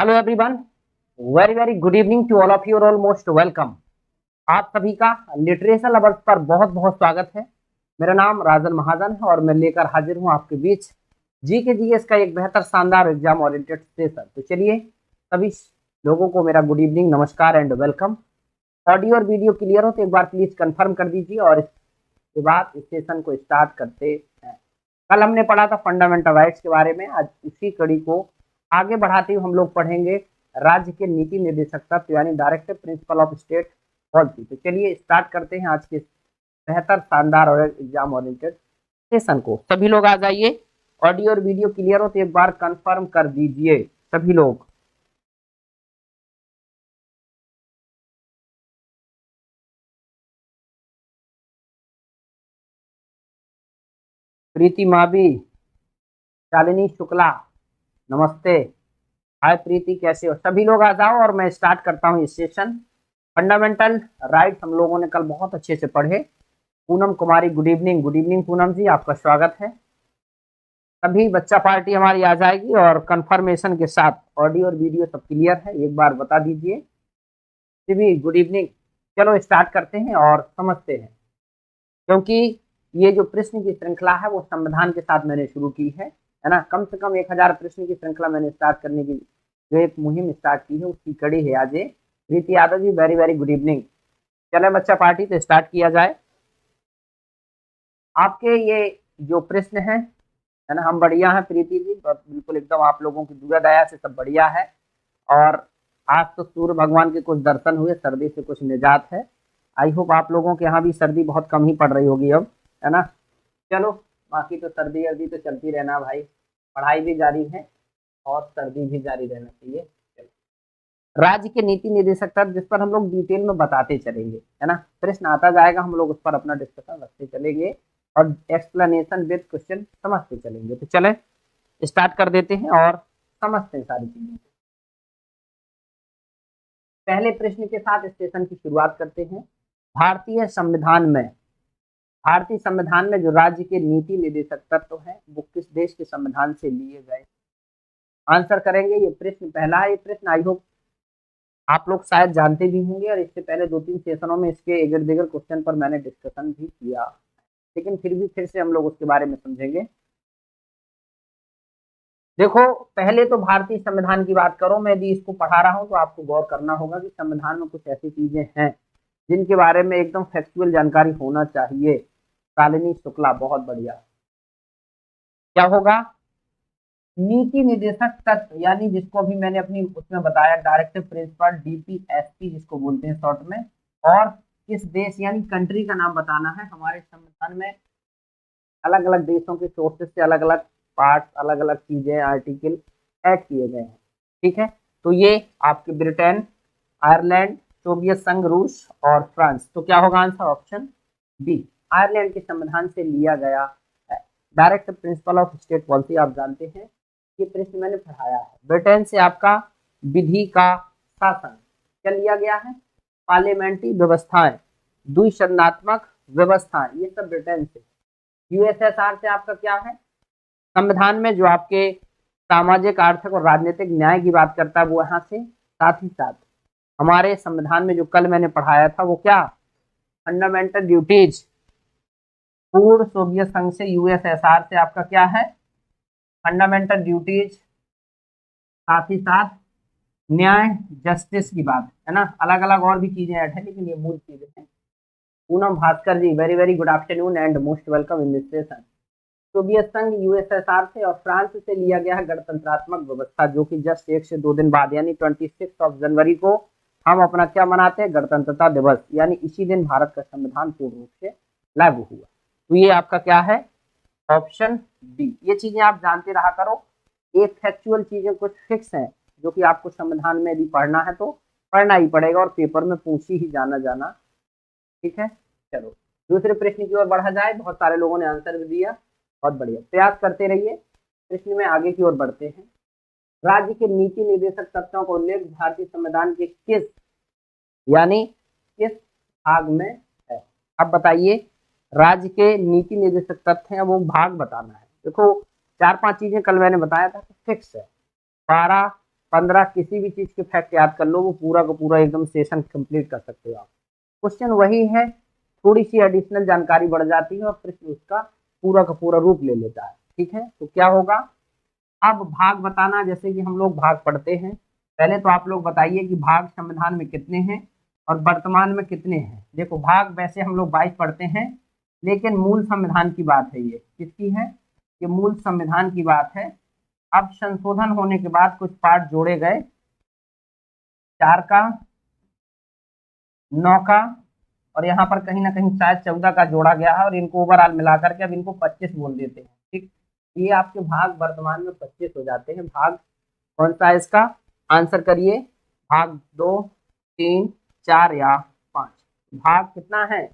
Hello everyone, very very good evening to all of you, all most welcome. आप सभी का literature lovers पर बहुत बहुत स्वागत है। मेरा नाम राजन महाजन है और मैं लेकर हाजिर हूं आपके बीच जी के जीएस का एक बेहतर शानदार एग्जाम ओरिएंटेड सेशन। तो चलिए सभी लोगों को मेरा गुड इवनिंग, नमस्कार एंड वेलकम। ऑडियो और वीडियो क्लियर हो तो एक बार प्लीज कंफर्म कर दीजिए और इसके बाद इस सेशन को स्टार्ट करते हैं। कल हमने पढ़ा था फंडामेंटल राइट्स के बारे में, आज उसी कड़ी को आगे बढ़ाते हुए हम लोग पढ़ेंगे राज्य के नीति निर्देशक तत्व यानी directive principle of state policy. तो चलिए स्टार्ट करते हैं आज के बेहतर शानदार और एग्जाम ओरिएंटेड सेशन को। सभी लोग आ जाइए, ऑडियो और वीडियो क्लियर हो तो एक बार कंफर्म कर दीजिए सभी लोग। प्रीति मावी, शालिनी शुक्ला, नमस्ते। हाय प्रीति, कैसे हो? सभी लोग आ जाओ और मैं स्टार्ट करता हूँ इस सेशन। फंडामेंटल राइट्स हम लोगों ने कल बहुत अच्छे से पढ़े। Poonam Kumari, good evening. Good evening Poonam ji, आपका स्वागत है। सभी बच्चा पार्टी हमारी आ जाएगी और कंफर्मेशन के साथ ऑडियो और वीडियो सब क्लियर है, एक बार बता दीजिए। सभी गुड इवनिंग। चलो स्टार्ट करते हैं और समझते हैं, क्योंकि ये जो प्रश्न की श्रृंखला है वो संविधान के साथ मैंने शुरू की है ना। कम से कम 1000 प्रश्न की श्रृंखला मैंने स्टार्ट करने की जो एक मुहिम स्टार्ट की है उसकी कड़ी है आज ये। प्रीति Yadav ji, very very good evening. चले बच्चा पार्टी, तो स्टार्ट किया जाए। आपके ये जो प्रश्न है ना, हम बढ़िया हैं प्रीति जी, बिल्कुल एकदम आप लोगों की दुआ दया से सब बढ़िया है। और आज तो सूर्य भगवान के कुछ दर्शन हुए, सर्दी से कुछ निजात है। आई होप आप लोगों के यहाँ भी सर्दी बहुत कम ही पड़ रही होगी अब, है ना। चलो, बाकी तो सर्दी अर्दी तो चलती रहना भाई, पढ़ाई भी जारी है और सर्दी भी जारी रहना चाहिए। राज्य के नीति निर्देशक तत्व, जिस पर हम लोग डिटेल में बताते चलेंगे, है ना। प्रश्न आता जाएगा, हम लोग उस पर अपना डिस्कशन रखते चलेंगे और एक्सप्लेनेशन विद क्वेश्चन समझते चलेंगे। तो चले स्टार्ट कर देते हैं और समझते हैं सारी चीजें। पहले प्रश्न के साथ स्टेशन की शुरुआत करते हैं। भारतीय संविधान में जो राज्य के नीति निर्देशक तत्व हैं वो किस देश के संविधान से लिए गए? आंसर करेंगे। ये प्रश्न पहला है। ये प्रश्न आई होप आप लोग शायद जानते भी होंगे और इससे पहले 2-3 सेशनों में इसके इर्द गिर्द क्वेश्चन पर मैंने डिस्कशन भी किया, लेकिन फिर से हम लोग उसके बारे में समझेंगे। देखो, पहले तो भारतीय संविधान की बात करो। मैं यदि इसको पढ़ा रहा हूँ तो आपको गौर करना होगा कि संविधान में कुछ ऐसी चीजें हैं जिनके बारे में एकदम फैक्चुअल जानकारी होना चाहिए। शालिनी शुक्ला, बहुत बढ़िया। क्या होगा? नीति निर्देशक तत्व, यानी जिसको अभी मैंने अपनी उसमें बताया डायरेक्टिव प्रिंसिपल, डीपीएसपी जिसको बोलते हैं शॉर्ट में। और किस देश यानी कंट्री का नाम बताना है। हमारे संविधान में अलग अलग देशों के सोर्सेस से अलग अलग पार्ट, अलग अलग चीजें, आर्टिकल ऐड किए गए हैं। ठीक है, तो ये आपके ब्रिटेन, आयरलैंड, सोवियत संघ, रूस और फ्रांस। तो क्या होगा आंसर? ऑप्शन बी, आयरलैंड के संविधान से लिया गया है। Direct principle of state policy आप जानते हैं, ये प्रश्न मैंने पढ़ाया है। ब्रिटेन से आपका विधि का शासन क्या लिया गया है? पार्लियामेंट्री व्यवस्थाएं, द्विसदनात्मक व्यवस्थाएं, ये सब ब्रिटेन से। यूएसएसआर से आपका क्या है? संविधान में जो आपके सामाजिक, आर्थिक और राजनीतिक न्याय की बात करता है वो यहाँ से। साथ ही साथ हमारे संविधान में जो कल मैंने पढ़ाया था वो क्या? फंडामेंटल ड्यूटीज, पूर्व सोवियत संघ से यूएसएसआर से आपका क्या है? फंडामेंटल ड्यूटीज, साथ ही साथ न्याय, जस्टिस की बात है ना। अलग अलग और भी चीजें ऐड है, लेकिन ये मूल चीजें हैं। Poonam Bhaskar ji, very very good afternoon and most welcome in this session. Soviet संघ, यूएसएसआर से और फ्रांस से लिया गया है गणतंत्रात्मक व्यवस्था, जो कि जस्ट 1 से 2 दिन बाद यानी 26 जनवरी को हम अपना क्या मनाते हैं? गणतंत्रता दिवस। यानी इसी दिन भारत का संविधान पूर्ण रूप से लागू हुआ। तो ये आपका क्या है? Option B. ये चीजें आप जानते रहा करो। एक फैक्चुअल चीजें कुछ फिक्स हैं जो कि आपको संविधान में यदि पढ़ना है तो पढ़ना ही पड़ेगा और पेपर में पूछी ही जाना। ठीक है, चलो दूसरे प्रश्न की ओर बढ़ा जाए। बहुत सारे लोगों ने आंसर भी दिया, बहुत बढ़िया, प्रयास करते रहिए। प्रश्न में आगे की ओर बढ़ते हैं। राज्य के नीति निर्देशक तत्वों का उल्लेख भारतीय संविधान के किस यानी किस भाग में है? अब बताइए, राज्य के नीति निर्देशक तत्व हैं वो भाग बताना है। देखो 4-5 चीजें कल मैंने बताया था कि फिक्स है। पारा 15 किसी भी चीज के फैक्ट याद कर लो, वो पूरा का पूरा एकदम सेशन कंप्लीट कर सकते हो आप। क्वेश्चन वही है, थोड़ी सी एडिशनल जानकारी बढ़ जाती है और प्रश्न उसका पूरा का पूरा रूप ले लेता है। ठीक है, तो क्या होगा, अब भाग बताना, जैसे कि हम लोग भाग पढ़ते हैं। पहले तो आप लोग बताइए कि भाग संविधान में कितने हैं और वर्तमान में कितने हैं। देखो भाग वैसे हम लोग 22 पढ़ते हैं, लेकिन मूल संविधान की बात है, ये किसकी है, ये मूल संविधान की बात है। अब संशोधन होने के बाद कुछ पार्ट जोड़े गए, 4 का, 9 का, और यहाँ पर कहीं ना कहीं शायद 14 का जोड़ा गया है, और इनको ओवरऑल मिलाकर के अब इनको 25 बोल देते हैं। ठीक, ये आपके भाग वर्तमान में 25 हो जाते हैं। भाग कौन सा है इसका, आंसर करिए। भाग 2, 3, 4 या 5? भाग कितना है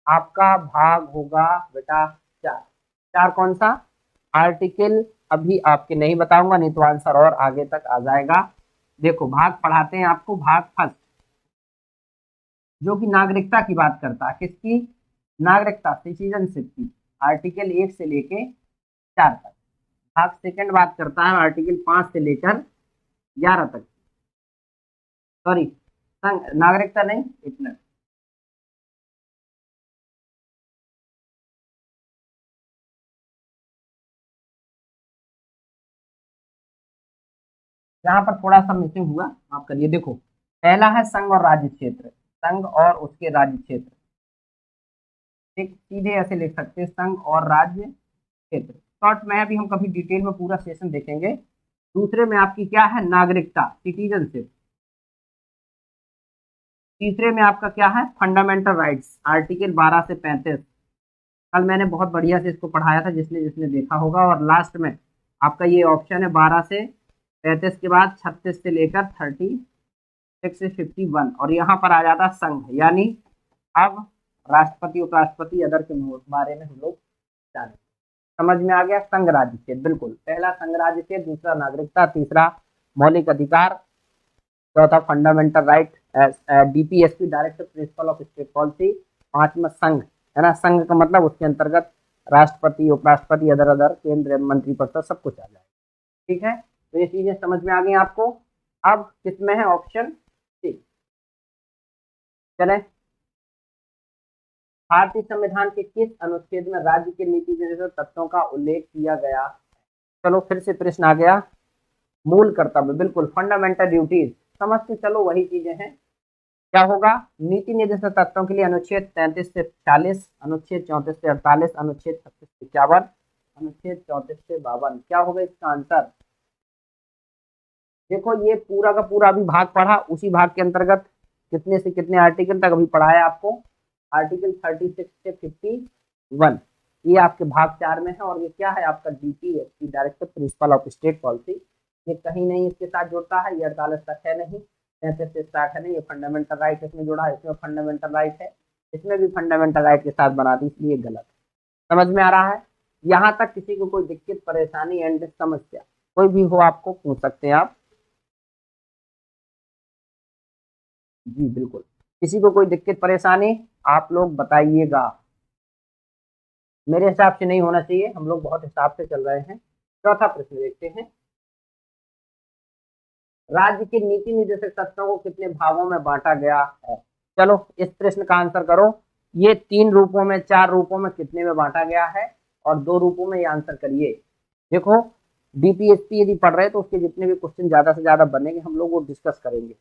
आपका, भाग होगा बेटा 4। 4 कौन सा, आर्टिकल अभी आपके नहीं बताऊंगा, नहीं तो आंसर और आगे तक आ जाएगा। देखो भाग पढ़ाते हैं आपको, भाग फर्स्ट जो कि नागरिकता की बात करता है, किसकी, नागरिकता, सिटीजनशिप की, आर्टिकल 1 से लेके 4 तक। भाग सेकंड बात करता है आर्टिकल 5 से लेकर 11 तक, सॉरी नागरिकता नहीं, एक मिनट, यहाँ पर थोड़ा सा मिसिंग हुआ, आप करिए। देखो पहला है संघ और राज्य क्षेत्र, संघ और उसके राज्य क्षेत्र। ठीक, सीधे ऐसे लिख सकते हैं, संघ और राज्य क्षेत्र। शॉर्ट में अभी हम कभी डिटेल में पूरा सेशन देखेंगे। दूसरे में आपकी क्या है, नागरिकता, सिटीजनशिप। तीसरे में आपका क्या है, फंडामेंटल राइट्स, आर्टिकल 12 से 35। कल मैंने बहुत बढ़िया से इसको पढ़ाया था, जिसने जिसने देखा होगा। और लास्ट में आपका ये ऑप्शन है 12 से 35 के बाद 36 से लेकर 36 से 51, और यहाँ पर आ जाता संघ, यानी अब राष्ट्रपति उपराष्ट्रपति अदर के बारे में हम लोग जाने। समझ में आ गया, संघ राज्य क्षेत्र, बिल्कुल। पहला संघ राज्य क्षेत्र, दूसरा नागरिकता, तीसरा मौलिक अधिकार, चौथा fundamental right, DPSP, directive principle of state policy, पांचवा संघ, है ना। संघ का मतलब उसके अंतर्गत राष्ट्रपति उपराष्ट्रपति अदर अदर केंद्रीय मंत्रिपरिषद सब कुछ आ जाएगा। ठीक है, तो ये चीजें समझ में आ गई आपको। अब किसमें है, ऑप्शन सी। चले, भारतीय संविधान के किस अनुच्छेद में राज्य के नीति जैसे तत्वों का उल्लेख किया गया। चलो फिर से प्रश्न आ गया, मूल कर्तव्य, बिल्कुल फंडामेंटल ड्यूटीज, समझते चलो वही चीजें हैं। क्या होगा, नीति निर्देशक तत्वों के लिए अनुच्छेद 33 से 40, अनुच्छेद 34 से 48, अनुच्छेद 36 से 51, अनुच्छेद 34 से 52। क्या होगा इसका आंसर, देखो ये पूरा का पूरा अभी भाग पढ़ा, उसी भाग के अंतर्गत कितने से कितने आर्टिकल तक अभी पढ़ाया आपको, आर्टिकल 36 से 51, ये आपके भाग 4 में है। और ये क्या है आपका, DPSP, directive principle of state policy. ये कहीं नहीं इसके साथ जुड़ता है, ये 48 तक है नहीं, 33 से स्टार्ट है नहीं, ये फंडामेंटल राइट इसमें जुड़ा है, इसमें फंडामेंटल राइट है, इसमें भी फंडामेंटल राइट के साथ बना दी, इसलिए गलत है। समझ में आ रहा है, यहाँ तक किसी को कोई दिक्कत परेशानी एंड समस्या कोई भी हो आपको पूछ सकते हैं आप। जी बिल्कुल, किसी को कोई दिक्कत परेशानी आप लोग बताइएगा। मेरे हिसाब से नहीं होना चाहिए, हम लोग बहुत हिसाब से चल रहे हैं। चौथा प्रश्न देखते हैं, राज्य के नीति निर्देशक तत्वों को कितने भागों में बांटा गया है। चलो इस प्रश्न का आंसर करो, ये 3 रूपों में, 4 रूपों में कितने में बांटा गया है, और 2 रूपों में ये आंसर करिए। देखो डीपीएसपी यदि पढ़ रहे हैं तो उसके जितने भी क्वेश्चन ज्यादा से ज्यादा बनेंगे हम लोग वो डिस्कस करेंगे।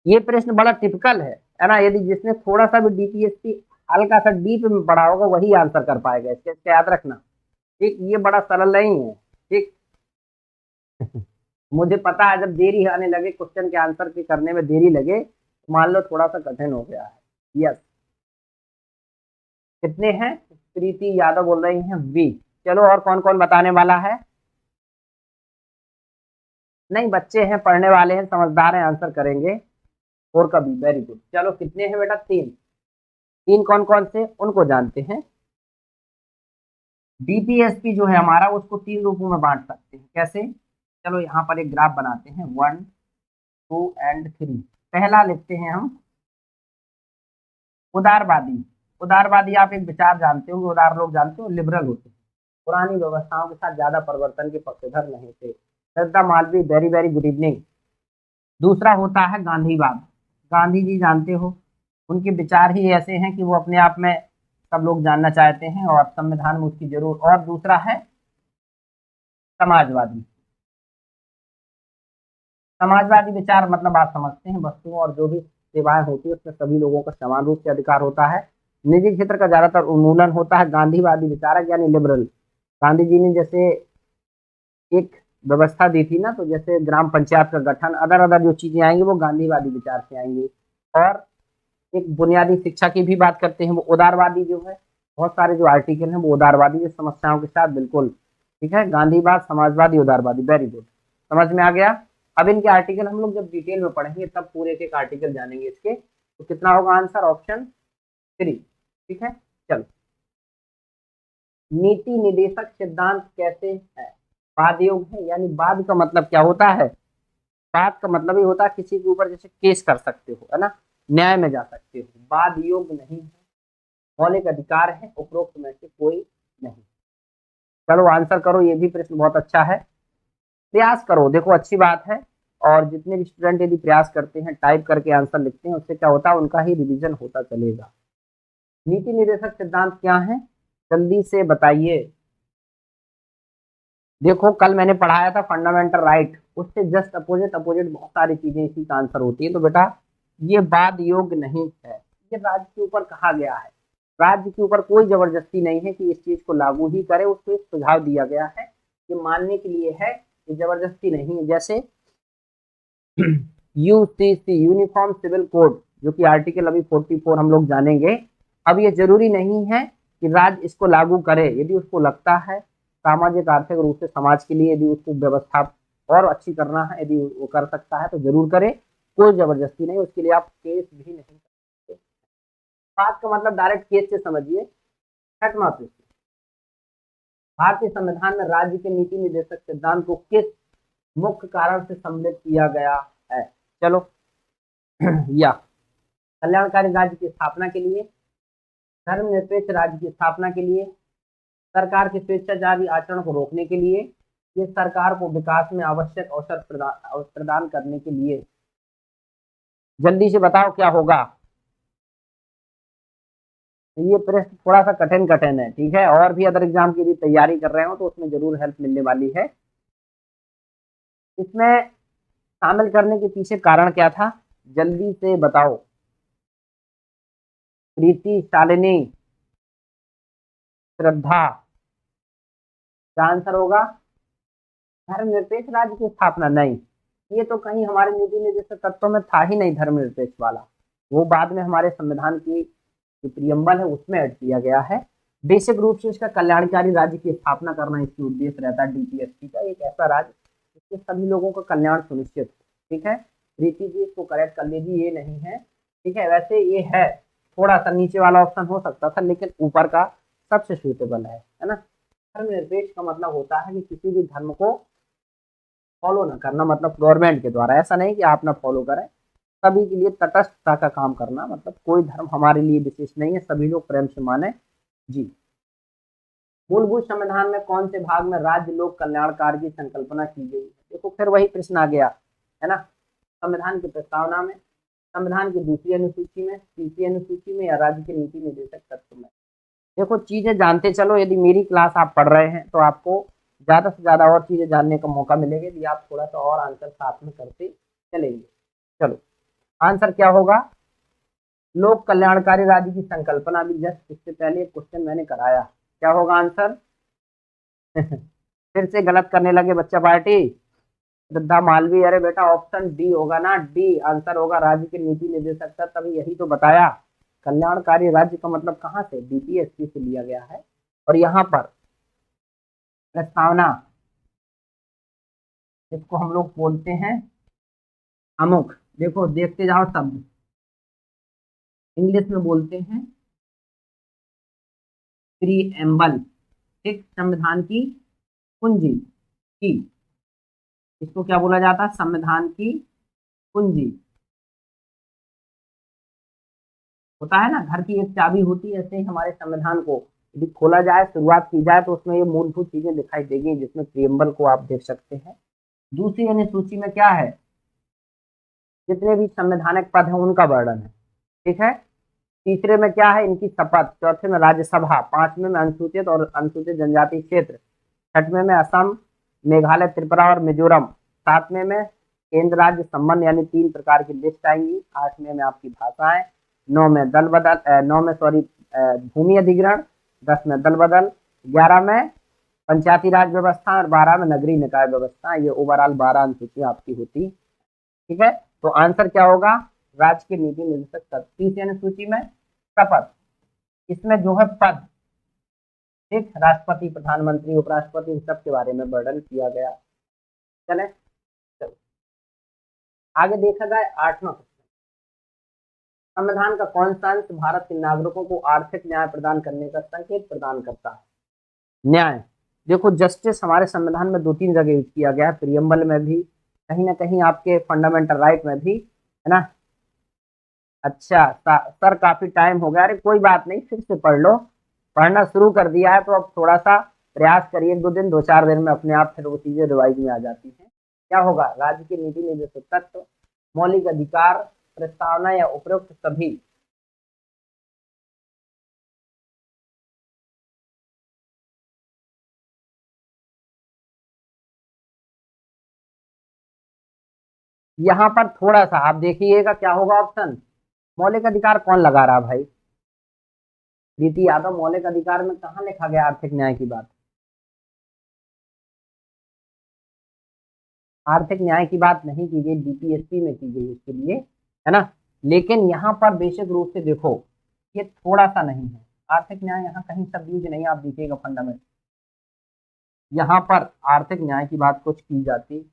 ये प्रश्न बड़ा टिपिकल है ना, यदि जिसने थोड़ा सा भी डीपीएसपी हल्का सा डीप में पढ़ा होगा वही आंसर कर पाएगा, इसके याद रखना। ठीक, ये बड़ा सरल नहीं है। ठीक मुझे पता है, जब देरी आने लगे क्वेश्चन के आंसर के करने में देरी लगे तो मान लो थोड़ा सा कठिन हो गया है। यस, कितने हैं, प्रीति यादव बोल रही हैं बी। चलो और कौन कौन बताने वाला है, नहीं बच्चे हैं, पढ़ने वाले हैं, समझदार हैं, आंसर करेंगे। और कभी, वेरी गुड। चलो कितने हैं बेटा, 3। 3 कौन कौन से, उनको जानते हैं। डीपीएसपी जो है हमारा, उसको 3 रूपों में बांट सकते हैं, कैसे। चलो यहाँ पर एक ग्राफ बनाते हैं, 1, 2 एंड 3। पहला लिखते हैं हम उदारवादी। उदारवादी आप एक विचार जानते हो, उदार लोग जानते हो, लिबरल होते हैं। पुरानी व्यवस्थाओं के साथ ज्यादा परिवर्तन के पक्षधर नहीं थे। Shraddha Malviya, very very good evening. दूसरा होता है गांधीवाद। गांधी जी जानते हो, उनके विचार ही ऐसे हैं कि वो अपने आप में सब लोग जानना चाहते हैं और संविधान में उसकी जरूर। और दूसरा है समाजवादी। समाजवादी विचार मतलब आप समझते हैं, वस्तुओं और जो भी सेवाएं होती है उसमें सभी लोगों का समान रूप से अधिकार होता है, निजी क्षेत्र का ज्यादातर उन्मूलन होता है। गांधीवादी विचारक यानी लिबरल, गांधी जी ने जैसे एक व्यवस्था दी थी ना, तो जैसे ग्राम पंचायत का गठन, अदर अदर जो चीजें आएंगी वो गांधीवादी विचार से आएंगी। और एक बुनियादी शिक्षा की भी बात करते हैं, वो उदारवादी जो है, बहुत सारे जो आर्टिकल हैं वो उदारवादी समस्याओं के साथ, बिल्कुल ठीक है। गांधीवाद, समाजवादी, उदारवादी, वेरी गुड, समझ में आ गया। अब इनके आर्टिकल हम लोग जब डिटेल में पढ़ेंगे तब पूरे एक एक आर्टिकल जानेंगे इसके। तो कितना होगा आंसर? ऑप्शन 3, ठीक है। चलो, नीति निदेशक सिद्धांत कैसे है? बाद योग है, यानी बाद का मतलब क्या होता है? बाद का मतलब ये होता है किसी के ऊपर जैसे केस कर सकते हो, है ना, न्याय में जा सकते हो। बाद योग नहीं है, मौलिक अधिकार है, उपरोक्त में से कोई नहीं। चलो आंसर करो, ये भी प्रश्न बहुत अच्छा है, प्रयास करो, देखो अच्छी बात है। और जितने भी स्टूडेंट यदि प्रयास करते हैं, टाइप करके आंसर लिखते हैं, उससे क्या होता है, उनका ही रिवीजन होता चलेगा। नीति निर्देशक सिद्धांत क्या है, जल्दी से बताइए। देखो कल मैंने पढ़ाया था फंडामेंटल राइट, उससे जस्ट अपोजिट अपोजिट बहुत सारी चीजें इसी का आंसर होती है। तो बेटा ये बाद योग नहीं है, ये राज्य के ऊपर कहा गया है। राज्य के ऊपर कोई जबरदस्ती नहीं है कि इस चीज को लागू ही करे, उसको एक सुझाव दिया गया है, ये मानने के लिए है, ये जबरदस्ती नहीं है। जैसे यूसीसी, यूनिफॉर्म सिविल कोड, जो कि आर्टिकल अभी 44 हम लोग जानेंगे। अब ये जरूरी नहीं है कि राज्य इसको लागू करे, यदि उसको लगता है सामाजिक आर्थिक रूप से समाज के लिए यदि उसको व्यवस्था और अच्छी करना है, यदि वो कर सकता है तो जरूर करे, कोई जबरदस्ती नहीं, उसके लिए आप केस भी नहीं कर सकते। बात का मतलब डायरेक्ट केस से समझिए। छठवां प्रश्न, भारतीय संविधान में राज्य के नीति निर्देशक सिद्धांत को किस मुख्य कारण से सम्मिलित किया गया है? चलो या कल्याणकारी राज्य की स्थापना के लिए, धर्मनिरपेक्ष राज्य की स्थापना के लिए, सरकार के स्वेच्छाचारी आचरण को रोकने के लिए, ये सरकार को विकास में आवश्यक अवसर प्रदान करने के लिए। जल्दी से बताओ क्या होगा। ये प्रश्न थोड़ा सा कठिन कठिन है, ठीक है, और भी अदर एग्जाम की यदि तैयारी कर रहे हो तो उसमें जरूर हेल्प मिलने वाली है। इसमें शामिल करने के पीछे कारण क्या था, जल्दी से बताओ। प्रीति, शालिनी, श्रद्धा, क्या आंसर होगा? धर्मनिरपेक्ष राज्य की स्थापना? नहीं, ये तो कहीं हमारे नीति निर्देशक तत्वों में था ही नहीं धर्मनिरपेक्ष वाला, वो बाद में हमारे संविधान की जो प्रियम्बल है उसमें ऐड किया गया है। बेसिक रूप से इसका कल्याणकारी राज्य की स्थापना करना इसकी उद्देश्य रहता है, डीपीएसपी का, एक ऐसा राज्य जिससे सभी लोगों का कल्याण सुनिश्चित हो, ठीक है। प्रीति जी इसको करेक्ट कर लीजिए, ये नहीं है, ठीक है। वैसे ये है, थोड़ा सा नीचे वाला ऑप्शन हो सकता था, लेकिन ऊपर का सबसे सूटेबल है ना। धर्मनिरपेक्ष का मतलब होता है कि किसी भी धर्म को फॉलो ना करना, मतलब गवर्नमेंट के द्वारा, ऐसा नहीं कि आप ना फॉलो करें, सभी के लिए तटस्थता का काम करना, मतलब कोई धर्म हमारे लिए विशेष नहीं है, सभी लोग प्रेम से माने जी। मूलभूत संविधान में कौन से भाग में राज्य लोक कल्याणकार की संकल्पना की गई है? देखो फिर वही प्रश्न आ गया, है ना। संविधान की प्रस्तावना में, संविधान की दूसरी अनुसूची में, तीसरी अनुसूची में, या राज्य के नीति निर्देशक तत्व में? देखो चीजें जानते चलो, यदि मेरी क्लास आप पढ़ रहे हैं तो आपको ज्यादा से ज्यादा और चीजें जानने का मौका मिलेगा, यदि आप थोड़ा सा और आंसर साथ में करते चलेंगे। चलो आंसर क्या होगा? लोक कल्याणकारी राज्य की संकल्पना भी जस्ट इससे पहले एक क्वेश्चन मैंने कराया, क्या होगा आंसर? फिर से गलत करने लगे बच्चा पार्टी, श्रद्धा मालवीय, अरे बेटा ऑप्शन डी होगा ना, डी आंसर होगा, राज्य के नीति निर्देशक तत्व, तभी यही तो बताया। कल्याणकारी राज्य का मतलब कहाँ से, डीपीएसपी से लिया गया है। और यहाँ पर प्रस्तावना, इसको हम लोग बोलते हैं अमुख, देखो देखते जाओ शब्द, इंग्लिश में बोलते हैं प्रीएम्बल, एक संविधान की कुंजी की, इसको क्या बोला जाता है? संविधान की कुंजी, होता है ना, घर की एक चाबी होती है, ऐसे ही हमारे संविधान को यदि खोला जाए, शुरुआत की जाए, तो उसमें ये मूलभूत चीजें दिखाई देगी, जिसमें प्रियम्बल को आप देख सकते हैं। दूसरी अनुसूची में क्या है, जितने भी संवैधानिक पद हैं उनका वर्णन है, ठीक है। तीसरे में क्या है, इनकी शपथ। चौथे में राज्यसभा। पांचवें में अनुसूचित और अनुसूचित जनजाति क्षेत्र। छठवें में असम, मेघालय, त्रिपुरा और मिजोरम। सातवें में केंद्र राज्य संबंध, यानी 3 प्रकार की लिस्ट आएंगी। आठवें में आपकी भाषाएं। 9 में दल बदल, 9 में सॉरी भूमि अधिग्रहण। 10 में दल बदल। 11 में पंचायती राज व्यवस्था और 12 में नगरीय निकाय व्यवस्था। ये ओवरऑल 12 अनुसूचियां आपकी होती, ठीक है। तो आंसर क्या होगा, राज्य के नीति निर्देशक तत्व। तीसरी अनुसूची में शपथ, इसमें जो है पद, ठीक, राष्ट्रपति, प्रधानमंत्री, उपराष्ट्रपति, इन सब के बारे में वर्णन किया गया। चले चलो आगे देखा जाए। 8वां प्रश्न, संविधान का कौन सा अंश भारत के नागरिकों को आर्थिक न्याय प्रदान करने का संकेत प्रदान करता है। न्याय, देखो जस्टिस हमारे संविधान में 2-3 जगह यूज किया गया है, प्रियम्बल में भी, कहीं ना कहीं आपके फंडामेंटल राइट में भी, है ना। अच्छा सर काफी टाइम हो गया, अरे कोई बात नहीं, फिर से पढ़ लो। पढ़ना शुरू कर दिया है तो अब थोड़ा सा प्रयास करिए, 2 दिन 2-4 दिन में अपने आप फिर वो चीजें रिवाइज में आ जाती हैं। क्या होगा, राज्य की नीति निर्देशक तत्व, मौलिक अधिकार, प्रस्तावना या उपरोक्त सभी। यहाँ पर थोड़ा सा आप देखिएगा क्या होगा ऑप्शन। मौलिक अधिकार कौन लगा रहा भाई, प्रीति यादव। मौलिक अधिकार में कहाँ लिखा गया आर्थिक न्याय की बात, आर्थिक न्याय की बात नहीं की गई, डीपीएसपी में की गई उसके लिए, है ना। लेकिन यहाँ पर बेसिक रूप से देखो, ये थोड़ा सा नहीं है, आर्थिक न्याय यहाँ कहीं शब्द यूज नहीं, आप देखिएगा फंडामेंट, यहाँ पर आर्थिक न्याय की बात कुछ की जाती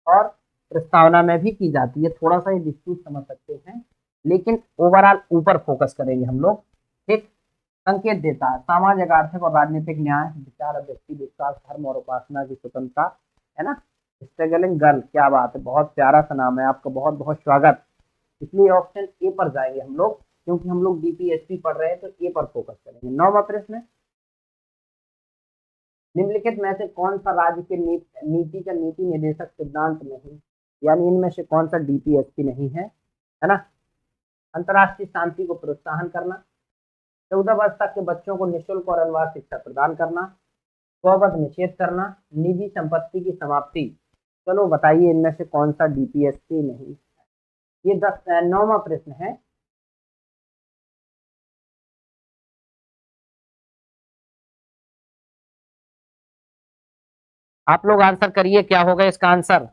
और प्रस्तावना में भी की जाती है, थोड़ा सा ये डिस्प्यूट समझ सकते हैं, लेकिन ओवरऑल ऊपर फोकस करेंगे हम लोग, ठीक। संकेत देता है सामाजिक, आर्थिक और राजनीतिक न्याय, विचार, व्यक्ति विकास, धर्म और उपासना की स्वतंत्रता, है ना। स्ट्रगलिंग गर्ल, क्या बात है, बहुत प्यारा सा नाम है आपका, बहुत बहुत स्वागत। इसलिए ऑप्शन ए पर जाएंगे हम लोग, क्योंकि हम लोग डीपीएसपी पढ़ रहे हैं तो ए पर फोकस करेंगे। 9वां प्रश्न, निम्नलिखित में से कौन सा राज्य के नीति का नीति निर्देशक सिद्धांत नहीं, यानी इनमें से कौन सा डीपीएसपी नहीं है ना। अंतर्राष्ट्रीय शांति को प्रोत्साहन करना, 14 वर्ष तक के बच्चों को निःशुल्क और अनिवार्य शिक्षा प्रदान करना, गौवध निषेध करना, निजी संपत्ति की समाप्ति। चलो बताइए इनमें से कौन सा डीपीएसपी नहीं। ये 9वां प्रश्न है। आप लोग आंसर करिए, क्या होगा इसका आंसर।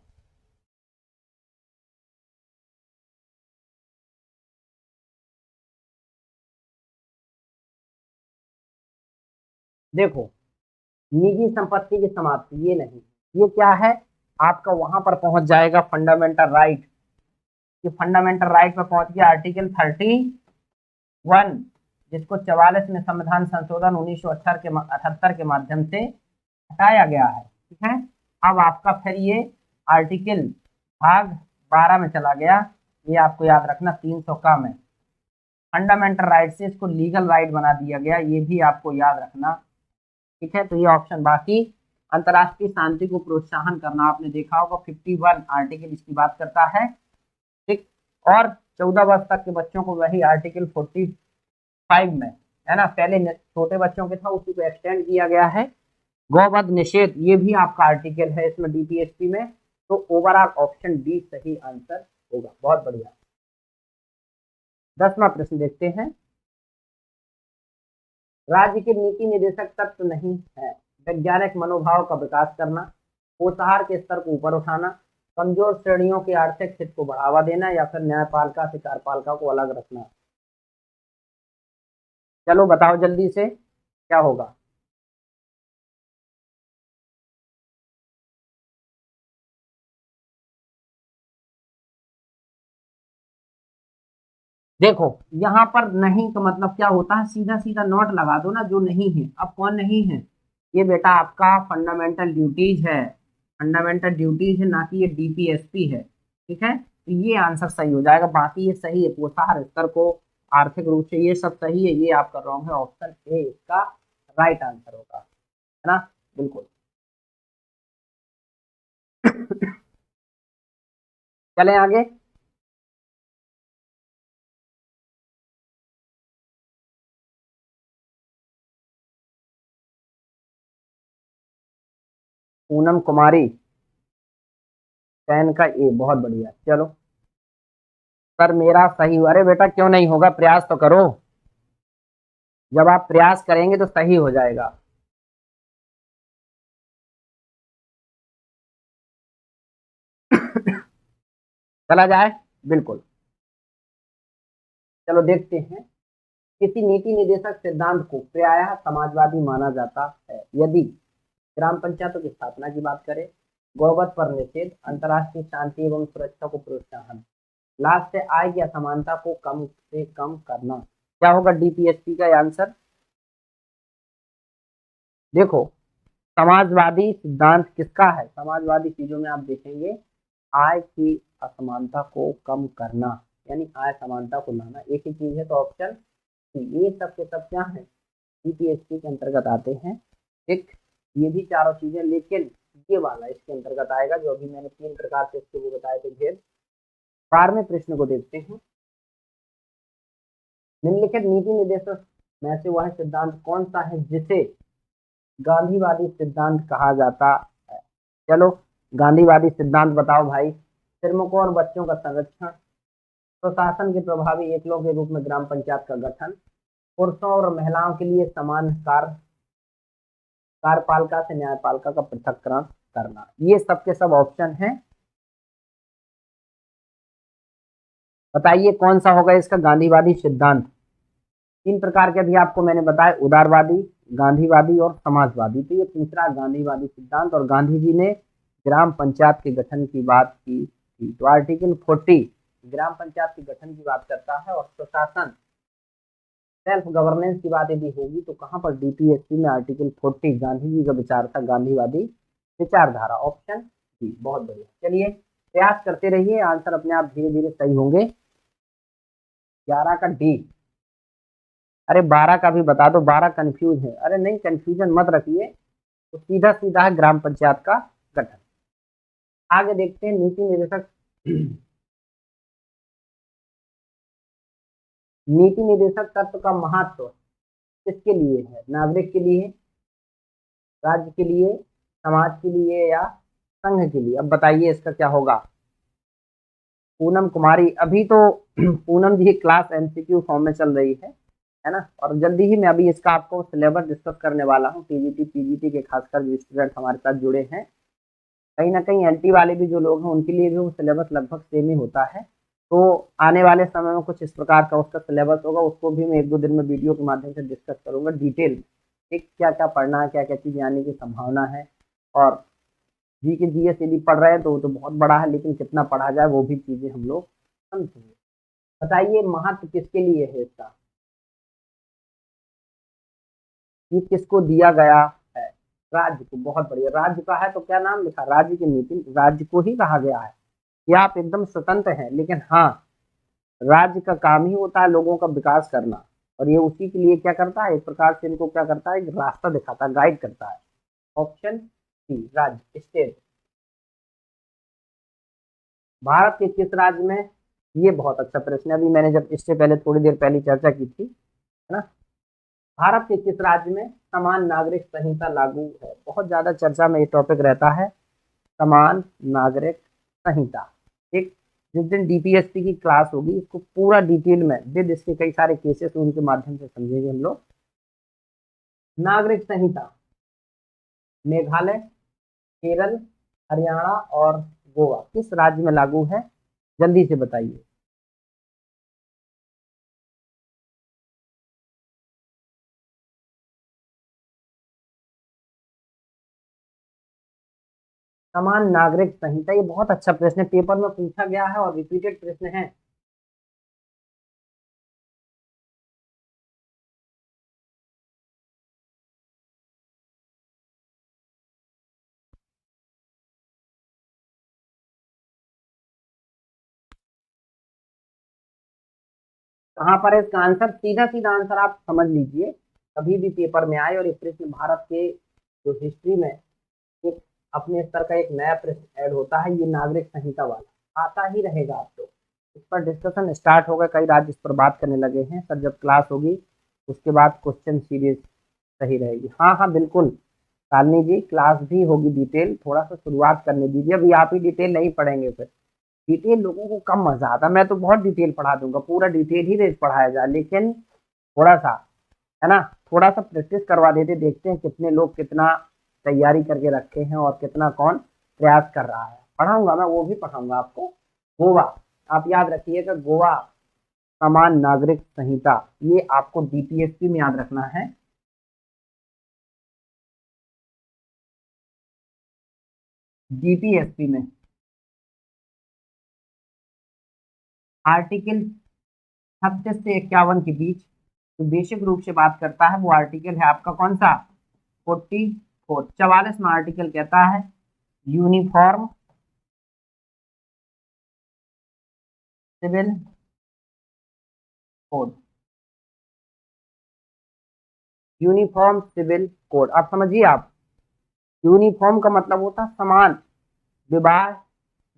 देखो, निजी संपत्ति की समाप्ति ये नहीं, ये क्या है, आपका वहां पर पहुंच जाएगा फंडामेंटल राइट। ये फंडामेंटल राइट पर पहुंच गया आर्टिकल 31, जिसको 44 में संविधान संशोधन 1978 के माध्यम से हटाया गया है, ठीक है। अब आपका फिर ये आर्टिकल भाग 12 में चला गया, ये आपको याद रखना 300 का में फंडामेंटल राइट से इसको लीगल राइट बना दिया गया, ये भी आपको याद रखना, ठीक है। तो ये ऑप्शन, बाकी अंतर्राष्ट्रीय शांति को प्रोत्साहन करना, आपने देखा होगा 51 आर्टिकल इसकी बात करता है, ठीक। और 14 वर्ष तक के बच्चों को वही आर्टिकल 45 में, है ना, पहले छोटे बच्चों के था उसी को एक्सटेंड किया गया है। गौवध निषेध, ये भी आपका आर्टिकल है इसमें डीपीएसपी में। तो ओवरऑल ऑप्शन डी सही आंसर होगा, बहुत बढ़िया। 10वां प्रश्न देखते हैं। राज्य के नीति निर्देशक तत्व नहीं है, वैज्ञानिक मनोभाव का विकास करना, पोषाहार के स्तर को ऊपर उठाना, कमजोर श्रेणियों के आर्थिक हित को बढ़ावा देना, या फिर न्यायपालिका से कार्यपालिका को अलग रखना। चलो बताओ जल्दी से क्या होगा। देखो यहाँ पर नहीं का मतलब क्या होता है, सीधा सीधा नोट लगा दो ना, जो नहीं है। अब कौन नहीं है, ये बेटा आपका फंडामेंटल ड्यूटीज है, फंडामेंटल ड्यूटीज है, ना कि ये डीपीएसपी है, ठीक है। तो ये आंसर सही हो जाएगा, बाकी ये सही है, पोषाहार स्तर को, आर्थिक रूप से, ये सब सही है, ये आपका रॉन्ग है, ऑप्शन ए इसका राइट आंसर होगा, है ना, बिल्कुल। चलें आगे। पूनम कुमारी, चयन का ए, बहुत बढ़िया। चलो सर मेरा सही हुआ, अरे बेटा क्यों नहीं होगा, प्रयास तो करो, जब आप प्रयास करेंगे तो सही हो जाएगा। चला जाए, बिल्कुल। चलो देखते हैं, किसी नीति निदेशक सिद्धांत को प्रायः समाजवादी माना जाता है यदि ग्राम पंचायतों की स्थापना की बात करें, गौवध पर निषेध, अंतर्राष्ट्रीय शांति एवं सुरक्षा को प्रोत्साहन, लास्ट से आय की असमानता को कम से कम करना। क्या होगा डीपीएसपी का आंसर? देखो, समाजवादी सिद्धांत किसका है, समाजवादी चीजों में आप देखेंगे आय की असमानता को कम करना, यानी आय समानता को लाना, एक ही चीज है, तो ऑप्शन ये सब के सब क्या है, यूपीएससी के अंतर्गत आते हैं। ठीक, ये भी चारों चीजें, लेकिन ये वाला इसके अंतर्गत आएगा, जो अभी मैंने 3 प्रकार से इसके वो बताए थे भेद। 12वें प्रश्न को देखते हैं, निम्नलिखित नीति निर्देशक में से वह सिद्धांत कौन सा है जिसे गांधीवादी सिद्धांत कहा जाता है? चलो गांधीवादी सिद्धांत बताओ भाई। श्रमिकों और बच्चों का संरक्षण, प्रशासन के प्रभावी एकलों के रूप में ग्राम पंचायत का गठन, पुरुषों और महिलाओं के लिए समान कार्यपालिका से न्यायपालिका का पृथक्करण करना। ये सब के सब ऑप्शन हैं, बताइए कौन सा होगा इसका गांधीवादी सिद्धांत। 3 प्रकार के अभी आपको मैंने बताया, उदारवादी, गांधीवादी और समाजवादी। तो ये तीसरा गांधीवादी सिद्धांत, और गांधी जी ने ग्राम पंचायत के गठन की बात की थी। तो आर्टिकल 40 ग्राम पंचायत के गठन की बात करता है, और प्रशासन सेल्फ गवर्नेंस की बात यदि होगी तो कहां पर, डीपीएससी में आर्टिकल 40 गांधी जी का विचार था, गांधीवादी विचारधारा, ऑप्शन डी। बहुत बढ़िया, चलिए प्रयास करते रहिए, आंसर अपने आप धीरे धीरे सही होंगे। 11 का डी, अरे 12 का भी बता दो, 12 कंफ्यूज है, अरे नहीं कंफ्यूजन मत रखिए, तो सीधा सीधा है ग्राम पंचायत का गठन। आगे देखते हैं, नीति निदेशक नीति निदेशक तत्व का महत्व किसके लिए है, नागरिक के लिए, राज्य के लिए, समाज के लिए, या संघ के लिए? अब बताइए इसका क्या होगा। पूनम कुमारी, अभी तो पूनम जी क्लास एमसीक्यू फॉर्म में चल रही है ना, और जल्दी ही मैं अभी इसका आपको सिलेबस डिस्कस करने वाला हूँ, टीजीटी पीजीटी के खासकर जो स्टूडेंट हमारे साथ जुड़े हैं, कहीं ना कहीं एलटी वाले भी जो लोग हैं उनके लिए भी वो सिलेबस लगभग सेम ही होता है। तो आने वाले समय में कुछ इस प्रकार का उसका सिलेबस होगा, उसको भी मैं 1-2 दिन में वीडियो के माध्यम से डिस्कस करूंगा डिटेल में, ठीक, क्या क्या पढ़ना है, क्या क्या चीज़ आने की संभावना है। और जी के जीएस यदि पढ़ रहे हैं तो वो तो बहुत बड़ा है, लेकिन कितना पढ़ा जाए वो भी चीज़ें हम लोग समझेंगे। बताइए महत्व किसके लिए है इसका, ये किसको दिया गया है, राज्य को। बहुत बढ़िया, राज्य का है तो क्या नाम लिखा, राज्य की नीति, राज्य को ही कहा गया है कि आप एकदम स्वतंत्र हैं, लेकिन हाँ राज्य का काम ही होता है लोगों का विकास करना, और ये उसी के लिए क्या करता है, एक प्रकार से इनको क्या करता है, एक रास्ता दिखाता है, गाइड करता है। ऑप्शन सी, राज्य, स्टेट। भारत के किस राज्य में, ये बहुत अच्छा प्रश्न है, अभी मैंने जब इससे पहले थोड़ी देर पहले चर्चा की थी, है ना, भारत के किस राज्य में समान नागरिक संहिता लागू है? बहुत ज्यादा चर्चा में ये टॉपिक रहता है, समान नागरिक संहिता। ठीक, जिस दिन डीपीएसपी की क्लास होगी इसको पूरा डिटेल में विद इसके कई सारे केसेस उनके माध्यम से समझेंगे हम लोग। नागरिक संहिता मेघालय, केरल, हरियाणा और गोवा किस राज्य में लागू है, जल्दी से बताइए। समान नागरिक संहिता, ये बहुत अच्छा प्रश्न पेपर में पूछा गया है और रिपीटेड प्रश्न है। कहां पर है इसका आंसर, सीधा सीधा आंसर आप समझ लीजिए, कभी भी पेपर में आए और ये प्रश्न भारत के जो हिस्ट्री में एक अपने स्तर का एक नया प्रश्न ऐड होता है, ये नागरिक संहिता वाला आता ही रहेगा। आप लोग इस पर डिस्कशन स्टार्ट होगा, कई राज्य इस पर बात करने लगे हैं सर। जब क्लास होगी उसके बाद क्वेश्चन सीरीज सही रहेगी। हाँ हाँ बिल्कुल शालिनी जी, क्लास भी होगी डिटेल, थोड़ा सा शुरुआत करने दीजिए, अभी आप ही डिटेल नहीं पढ़ेंगे, फिर डिटेल लोगों को कम मजा आता। मैं तो बहुत डिटेल पढ़ा दूंगा, पूरा डिटेल ही रेट पढ़ाया जाए, लेकिन थोड़ा सा है ना, थोड़ा सा प्रैक्टिस करवा देते, देखते हैं कितने लोग कितना तैयारी करके रखे हैं और कितना कौन प्रयास कर रहा है। पढ़ाऊंगा मैं, वो भी पढ़ाऊंगा आपको। गोवा, आप याद रखिएगा, गोवा समान नागरिक संहिता, ये आपको डीपीएसपी में याद रखना है। डीपीएसपी में आर्टिकल 36 से 51 के बीच जो बेसिक रूप से बात करता है वो आर्टिकल है आपका कौन सा, 44। 44 में आर्टिकल कहता है uniform civil code. Uniform civil code आप समझिए। आप यूनिफॉर्म का मतलब होता है समान, विवाह,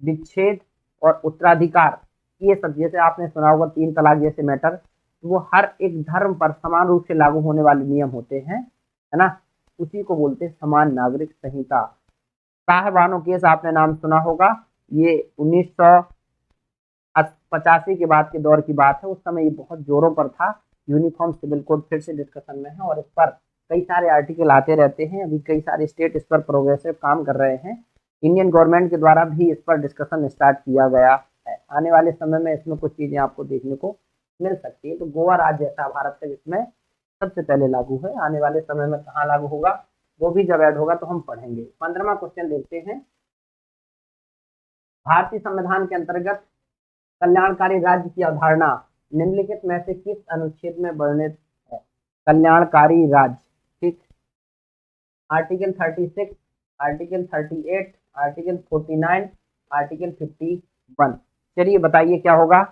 विच्छेद और उत्तराधिकार, ये सब जैसे आपने सुना होगा 3 तलाक जैसे मैटर, तो वो हर एक धर्म पर समान रूप से लागू होने वाले नियम होते हैं, है ना, उसी को बोलते हैं समान नागरिक संहिता। साहबानो केस आपने नाम सुना होगा, ये 1985 के बाद के दौर की बात है, उस समय ये बहुत जोरों पर था। यूनिफॉर्म सिविल कोड फिर से डिस्कशन में है और इस पर कई सारे आर्टिकल आते रहते हैं, अभी कई सारे स्टेट इस पर प्रोग्रेसिव काम कर रहे हैं। इंडियन गवर्नमेंट के द्वारा भी इस पर डिस्कशन स्टार्ट किया गया है। आने वाले समय में इसमें कुछ चीजें आपको देखने को मिल सकती है। तो गोवा राज्य ऐसा भारत का जिसमें सबसे पहले लागू है, आने वाले समय में कहाँ लागू होगा वो भी जब ऐड होगा तो हम पढ़ेंगे। 15वां क्वेश्चन देखते हैं। भारतीय संविधान के अंतर्गत कल्याणकारी राज्य की अवधारणा निम्नलिखित में से किस अनुच्छेद में वर्णित है। कल्याणकारी राज्य, ठीक, आर्टिकल 36, आर्टिकल 38, आर्टिकल 49, आर्टिकल 51। चलिए बताइए क्या होगा।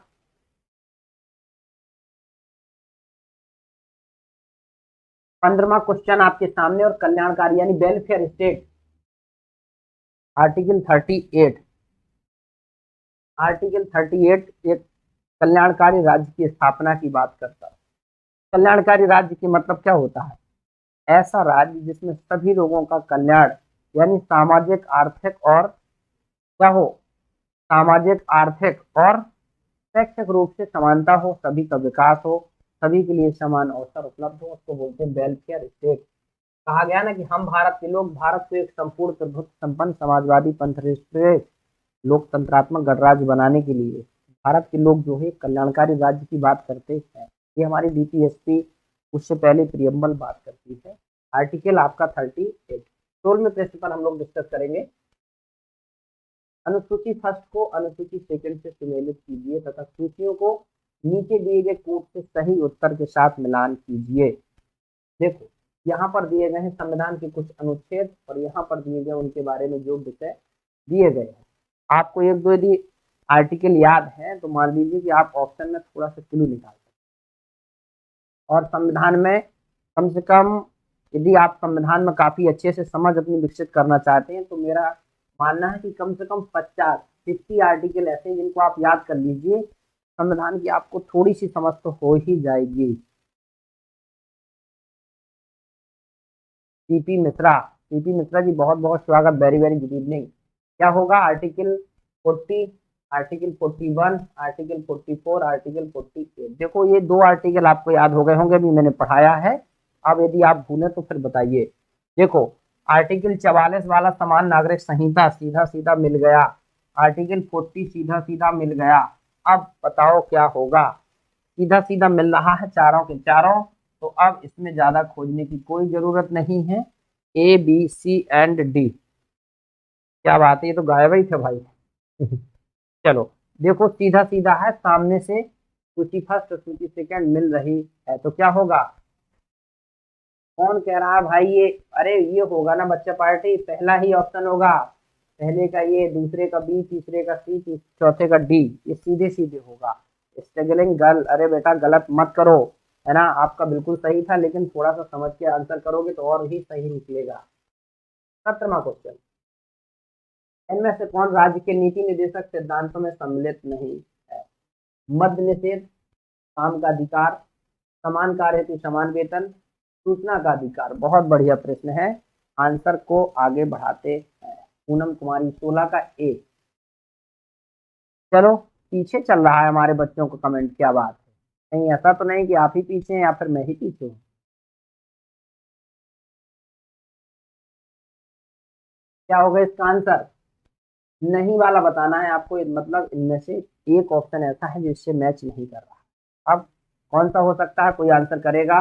पंद्रहवां क्वेश्चन आपके सामने, और कल्याणकारी यानी वेलफेयर स्टेट, आर्टिकल 38। आर्टिकल 38 एक कल्याणकारी राज्य की स्थापना की बात करता है। कल्याणकारी राज्य की मतलब क्या होता है, ऐसा राज्य जिसमें सभी लोगों का कल्याण यानी सामाजिक आर्थिक और क्या हो, सामाजिक आर्थिक और शैक्षिक रूप से समानता हो, सभी का विकास हो, सभी के लिए समान अवसर उपलब्ध हो, उसको बोलते हैं वेलफेयर स्टेट। कहा गया ना कि हम भारत के लोग भारत को एक संपूर्ण प्रभुत्व संपन्न समाजवादी पंथनिष्ठ लोकतंत्रात्मक गणराज्य बनाने के लिए भारत के लोग जो है कल्याणकारी राज्य की बात करते हैं। ये हमारी डीपीएसपी उससे पहले प्रियम्बल बात करती है। आर्टिकल आपका 38। 16वें प्रश्न पर हम लोग डिस्कस करेंगे। अनुसूची फर्स्ट को अनुसूची सेकंड से सुमेलित कीजिए तथा सूचियों को नीचे दिए गए कोड से सही उत्तर के साथ मिलान कीजिए। देखो यहाँ पर दिए गए हैं संविधान के कुछ अनुच्छेद और यहाँ पर दिए गए उनके बारे में जो विषय दिए गए हैं। आपको एक दो यदि आर्टिकल याद है तो मान लीजिए कि आप ऑप्शन में थोड़ा सा क्लू निकाल सकते हैं। और संविधान में कम से कम यदि आप संविधान में काफी अच्छे से समझ अपनी विकसित करना चाहते हैं तो मेरा मानना है कि कम से कम 50 आर्टिकल ऐसे हैं जिनको आप याद कर लीजिए, संविधान की आपको थोड़ी सी समझ तो हो ही जाएगी। सीपी मिश्रा, सीपी मिश्रा जी बहुत बहुत स्वागत, वेरी वेरी गुड इवनिंग। क्या होगा, आर्टिकल 40, आर्टिकल 41, आर्टिकल 44, आर्टिकल 48। देखो ये 2 आर्टिकल आपको याद हो गए होंगे, अभी मैंने पढ़ाया है। अब यदि आप भूलें तो फिर बताइए। देखो आर्टिकल 44 वाला समान नागरिक संहिता सीधा सीधा मिल गया, आर्टिकल 40 सीधा सीधा मिल गया। अब बताओ क्या होगा, सीधा सीधा मिल रहा है चारों के चारों, तो अब इसमें ज्यादा खोजने की कोई जरूरत नहीं है। A B C and D, क्या बात है, ये तो गायब ही थे भाई। चलो देखो सीधा सीधा है, सामने से सूची फर्स्ट और सूची सेकंड मिल रही है, तो क्या होगा, कौन कह रहा है भाई ये, अरे ये होगा ना बच्चा पार्टी, पहला ही ऑप्शन होगा, पहले का ये, दूसरे का बी, तीसरे का सी, चौथे का डी, ये सीधे सीधे होगा। स्ट्रगलिंग गर्ल, अरे बेटा गलत मत करो, है ना। आपका बिल्कुल सही था, लेकिन थोड़ा सा समझ के आंसर करोगे तो और ही सही निकलेगा। 17वां क्वेश्चन, इनमें से कौन राज्य के नीति निर्देशक सिद्धांतों में सम्मिलित नहीं है? मद्य निषेध, काम का अधिकार, समान कार्य हेतु समान वेतन, सूचना का अधिकार। बहुत बढ़िया प्रश्न है, आंसर को आगे बढ़ाते हैं। पूनम कुमारी 16 का ए। चलो, पीछे चल रहा है हमारे बच्चों को कमेंट, क्या बात है? नहीं, ऐसा तो नहीं कि आप ही पीछे हैं या फिर मैं ही पीछे हूँ। क्या होगा इसका आंसर? नहीं वाला बताना है आपको, मतलब इनमें से एक ऑप्शन ऐसा है जिससे मैच नहीं कर रहा। अब कौन सा हो सकता है, कोई आंसर करेगा?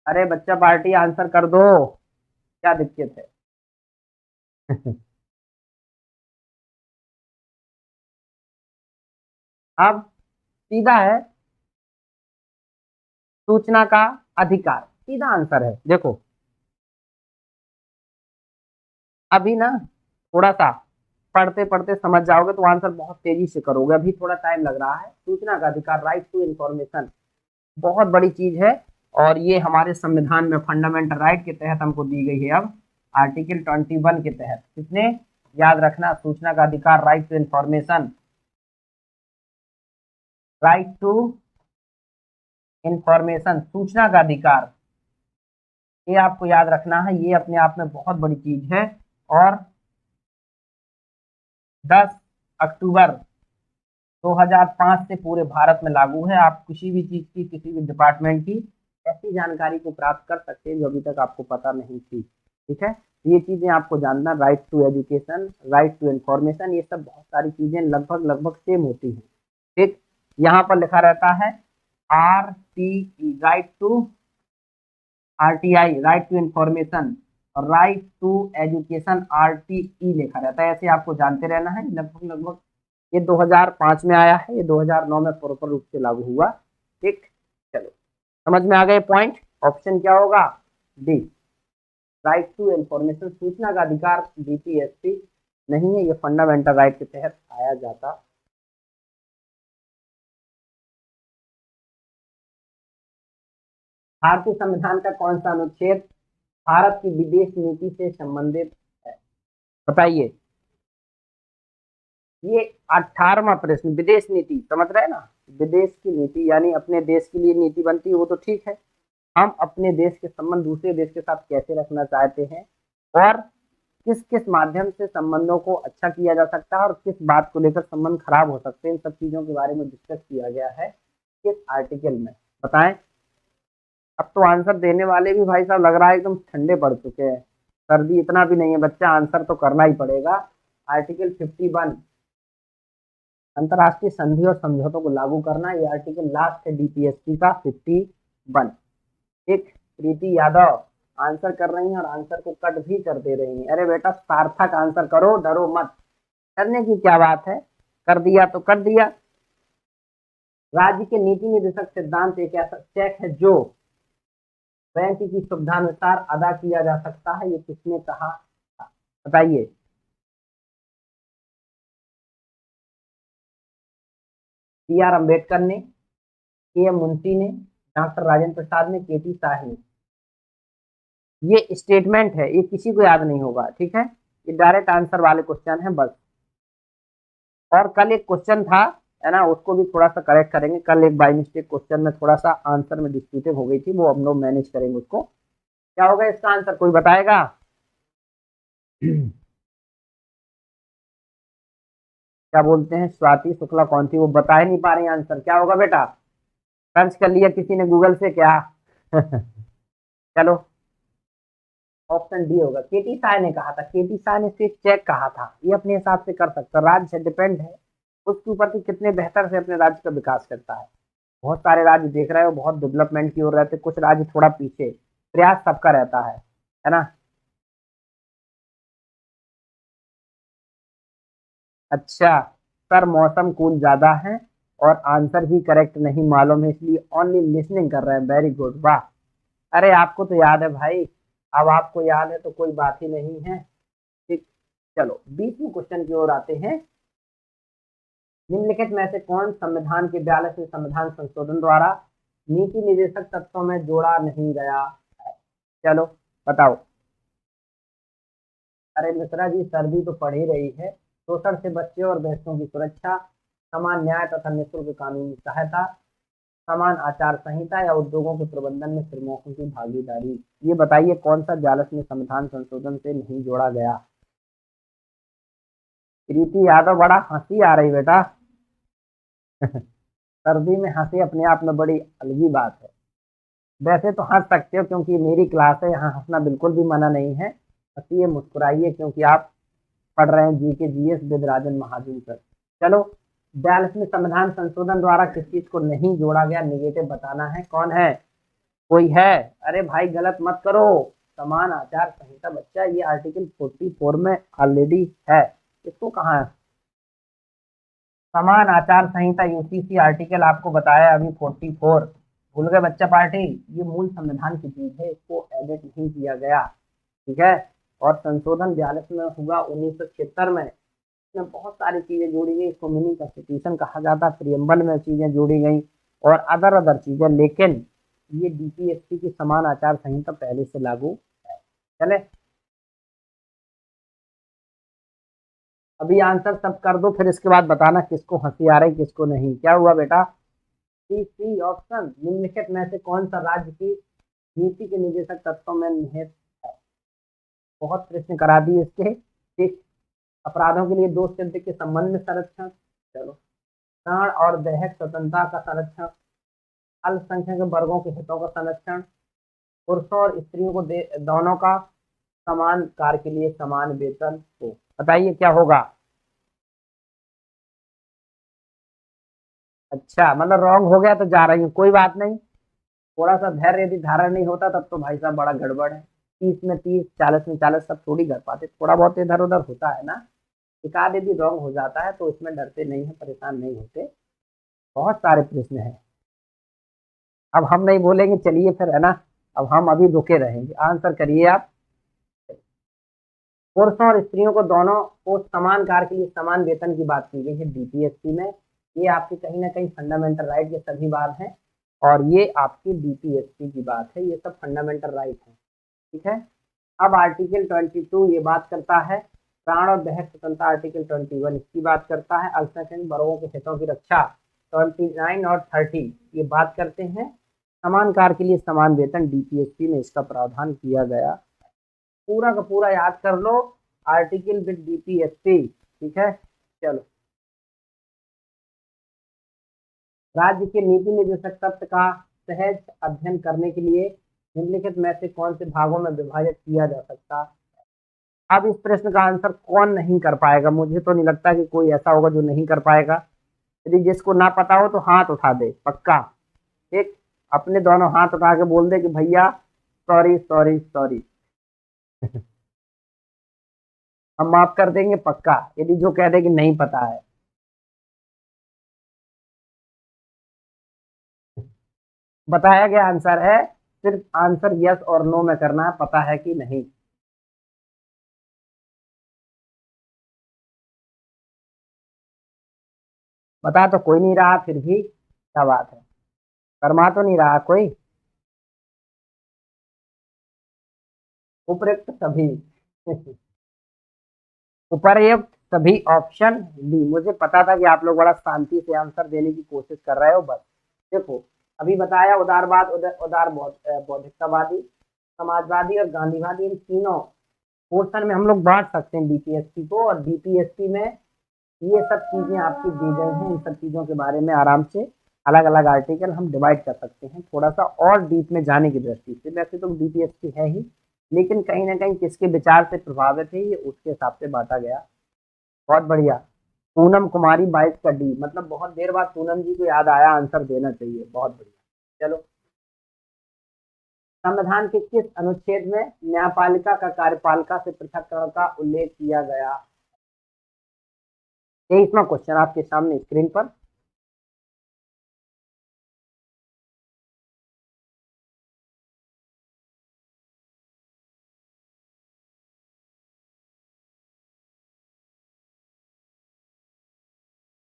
अरे बच्चा पार्टी, आंसर कर दो, क्या दिक्कत है? अब सीधा है, सूचना का अधिकार सीधा आंसर है। देखो अभी ना थोड़ा सा पढ़ते पढ़ते समझ जाओगे तो आंसर बहुत तेजी से करोगे, अभी थोड़ा टाइम लग रहा है। सूचना का अधिकार, राइट टू इंफॉर्मेशन, बहुत बड़ी चीज है, और ये हमारे संविधान में फंडामेंटल राइट के तहत हमको दी गई है। अब आर्टिकल 21 के तहत, कितने, याद रखना, सूचना का अधिकार, right to information, right to information, सूचना का अधिकार, ये आपको याद रखना है। ये अपने आप में बहुत बड़ी चीज है। और 10 अक्टूबर 2005 से पूरे भारत में लागू है। आप किसी भी चीज की, किसी भी डिपार्टमेंट की ऐसी जानकारी को प्राप्त कर सकते हैं जो अभी तक आपको पता नहीं थी। ठीक है, ये चीजें आपको जानना, right to education, right to information, ये सब बहुत सारी चीजें लगभग लगभग सेम होती हैं। ठीक, यहाँ पर लिखा रहता है RTE, right to, RTI, right to information, और राइट टू एजुकेशन RTE लिखा रहता है। ऐसे आपको जानते रहना है। लगभग लगभग ये 2005 में आया है, ये 2009 में प्रॉपर रूप से लागू हुआ। ठीक, चलो समझ में आ गए पॉइंट। ऑप्शन क्या होगा? डी, राइट टू इंफॉर्मेशन, सूचना का अधिकार BPSC नहीं है, ये फंडामेंटल राइट के तहत आया जाता। भारतीय संविधान का कौन सा अनुच्छेद भारत की विदेश नीति से संबंधित है? बताइए। ये 18वां प्रश्न, विदेश नीति, समझ रहे हैं ना, विदेश की नीति यानी अपने देश के लिए नीति बनती है, वो तो ठीक है। हम अपने देश के संबंध दूसरे देश के साथ कैसे रखना चाहते हैं, और किस किस माध्यम से संबंधों को अच्छा किया जा सकता है, और किस बात को लेकर संबंध खराब हो सकते हैं, इन सब चीजों के बारे में डिस्कस किया गया है किस आर्टिकल में, बताएं। अब तो आंसर देने वाले भी भाई साहब लग रहा है एकदम ठंडे पड़ चुके हैं। सर्दी इतना भी नहीं है बच्चा, आंसर तो करना ही पड़ेगा। आर्टिकल 51, अंतर्राष्ट्रीय संधि और समझौतों को लागू करना, ये आर्टिकल लास्ट है DPSC का 51। एक प्रीति यादव आंसर कर रही हैं और आंसर को कट भी कर दे रही हैं। अरे बेटा सार्थक आंसर करो, डरो मत, करने की क्या बात है, कर दिया तो कर दिया। राज्य के नीति निर्देशक सिद्धांत एक ऐसा चेक है जो बैंक की सुविधानुसार अदा किया जा सकता है, ये किसने कहा था? बताइए। BR अम्बेडकर ने, KM मुंशी ने, डॉक्टर राजेंद्र प्रसाद ने, KT शाह ने। ये स्टेटमेंट है, ये किसी को याद नहीं होगा, ठीक है, ये डायरेक्ट आंसर वाले क्वेश्चन है बस। और कल एक क्वेश्चन था, है ना, उसको भी थोड़ा सा करेक्ट करेंगे। कल एक बाई मिस्टेक क्वेश्चन में थोड़ा सा आंसर में डिस्प्यूटेड हो गई थी, वो हम लोग मैनेज करेंगे उसको। क्या होगा इसका आंसर, कोई बताएगा? क्या बोलते हैं, स्वाति शुक्ला कौन थी, वो बता ही नहीं पा रही आंसर, क्या होगा बेटा? सर्च कर लिया किसी ने गूगल से क्या? चलो, ऑप्शन डी होगा, KT शाह ने कहा था। KT शाह ने सिर्फ चेक कहा था, ये अपने हिसाब से कर सकता, राज्य से डिपेंड है उसके ऊपर कि कितने बेहतर से अपने राज्य का विकास करता है। बहुत सारे राज्य देख रहे हो बहुत डेवलपमेंट की ओर रहते, कुछ राज्य थोड़ा पीछे, प्रयास सबका रहता है ना। अच्छा, सर मौसम कूल ज्यादा है और आंसर भी करेक्ट नहीं मालूम है, इसलिए ओनली लिसनिंग कर रहे हैं, वेरी गुड, वाह। अरे आपको तो याद है भाई, अब आपको याद है तो कोई बात ही नहीं है। ठीक, चलो 20वें क्वेश्चन की ओर आते हैं। निम्नलिखित में से कौन संविधान के 42वें संविधान संशोधन द्वारा नीति निर्देशक तत्वों में जोड़ा नहीं गया है। चलो बताओ। अरे मिश्रा जी, सर्दी तो पड़ ही रही है। शोषण से बच्चे और बहसों की सुरक्षा, समान न्याय तथा निःशुल्क कानूनी सहायता, समान आचार संहिता या उद्योगों के प्रबंधन में श्रमिकों की भागीदारी। ये बताइए कौन सा जालस में संविधान संशोधन से नहीं जोड़ा गया। प्रीति यादव, बड़ा हंसी आ रही बेटा। सर्दी में हंसी अपने आप में बड़ी अलगी बात है। वैसे तो हंस सकते हो क्योंकि मेरी क्लास है, यहाँ हंसना बिल्कुल भी मना नहीं है। हंसिए, मुस्कुराइए, क्योंकि आप पढ़ रहे हैं GK GS with Rajan Mahajan sir. चलो, 42वें संविधान संशोधन द्वारा किस चीज को नहीं जोड़ा गया, निगेटिव बताना है। कौन है? कोई है? अरे भाई गलत मत करो। समान आचार संहिता बच्चा, ये आर्टिकल 44 में ऑलरेडी है। इसको कहाँ है? समान आचार संहिता यूसीसी आर्टिकल आपको बताया अभी 44। भूल गए बच्चा पार्टी? ये मूल संविधान की चीज है, इसको एडिट नहीं किया गया। ठीक है। और संशोधन 42 में हुआ 1976 में। इसमें बहुत सारी चीजें जोड़ी गई। इसको मिनी कॉन्स्टिट्यूशन कहा जाता है। प्रियम्बल में चीजें जोड़ी गई और अदर चीजें। लेकिन ये डीपीएससी की समान आचार संहिता पहले से लागू है। चले, अभी आंसर सब कर दो, फिर इसके बाद बताना किसको हंसी आ रही किसको नहीं। क्या हुआ बेटा? सी सी ऑप्शन, निम्नलिखित में से कौन सा राज्य की नीति के निर्देशक तत्वों में निहित है? बहुत प्रश्न करा दिए इसके। ठीक। अपराधों के लिए दो सिद्ध के संबंध में संरक्षण। चलो। प्राण और दैहिक स्वतंत्रता का संरक्षण, अल्पसंख्यक वर्गों के हितों का संरक्षण, पुरुषों और स्त्रियों को दोनों का समान कार्य के लिए समान वेतन हो। बताइए क्या होगा? अच्छा, मतलब रॉन्ग हो गया तो जा रही हूँ, कोई बात नहीं। थोड़ा सा धैर्य यदि धारण नहीं होता तब तो भाई साहब बड़ा गड़बड़ है। 30 में 30, 40 में 40 सब थोड़ी कर पाते, थोड़ा बहुत इधर उधर होता है ना। एक आध यदि रॉन्ग हो जाता है तो इसमें डरते नहीं है, परेशान नहीं होते। बहुत सारे प्रश्न हैं। अब हम नहीं बोलेंगे, चलिए फिर, है ना। अब हम अभी रुके रहेंगे, आंसर करिए आप। पुरुषों और स्त्रियों को दोनों को समान कार्य के लिए समान वेतन की बात की गई है डीपीएससी में। ये आपकी कहीं ना कहीं फंडामेंटल राइट के सभी बात है। और ये आपकी डीपीएससी की बात है, ये सब फंडामेंटल राइट है। ठीक है। अब आर्टिकल 22 ये बात करता है प्राण और दैहिक स्वतंत्रता। आर्टिकल 21 इसकी बात करता है अल्पसंख्यक वर्गों के हितों की रक्षा। 29 और 30 ये बात करते हैं समान कार्य के लिए समान वेतन। डीपीएससी में इसका प्रावधान किया गया। पूरा का पूरा याद कर लो, आर्टिकल विद डीपीएससी। ठीक है। चलो, राज्य के नीति निर्देशक तत्व का सहज अध्ययन करने के लिए निम्नलिखित में से कौन से भागों में विभाजित किया जा सकता? अब इस प्रश्न का आंसर कौन नहीं कर पाएगा? मुझे तो नहीं लगता कि कोई ऐसा होगा जो नहीं कर पाएगा। यदि जिसको ना पता हो तो हाथ उठा दे, पक्का। ठीक। अपने दोनों हाथ उठा के बोल दे कि भैया सॉरी सॉरी सॉरी। हम माफ कर देंगे पक्का, यदि जो कह दे कि नहीं पता है। बताया गया आंसर है, सिर्फ आंसर यस और नो में करना है, पता है कि नहीं। बता तो कोई नहीं रहा, फिर भी क्या बात है? शर्मा तो नहीं रहा कोई? उपयुक्त सभी। उपर्युक्त सभी ऑप्शन डी। मुझे पता था कि आप लोग बड़ा शांति से आंसर देने की कोशिश कर रहे हो, बस। देखो, अभी बताया उदारवाद, उदार बौद्धिकतावादी, समाजवादी और गांधीवादी, इन तीनों पोर्शन में हम लोग बांट सकते हैं डीपीएससी को। और डीपीएससी में ये सब चीजें आपकी दी गई हैं। इन सब चीजों के बारे में आराम से अलग अलग आर्टिकल हम डिवाइड कर सकते हैं, थोड़ा सा और डीप में जाने की दृष्टि से। वैसे तो डीपीएससी है ही, लेकिन कहीं ना कहीं किसके विचार से प्रभावित है, ये उसके हिसाब से बांटा गया। बहुत बढ़िया। पूनम कुमारी 22 का डी, मतलब बहुत देर बाद पूनम जी को याद आया आंसर देना चाहिए। बहुत बढ़िया। चलो, संविधान के किस अनुच्छेद में न्यायपालिका का कार्यपालिका से पृथककरण का उल्लेख किया गया? 23वां क्वेश्चन आपके सामने स्क्रीन पर।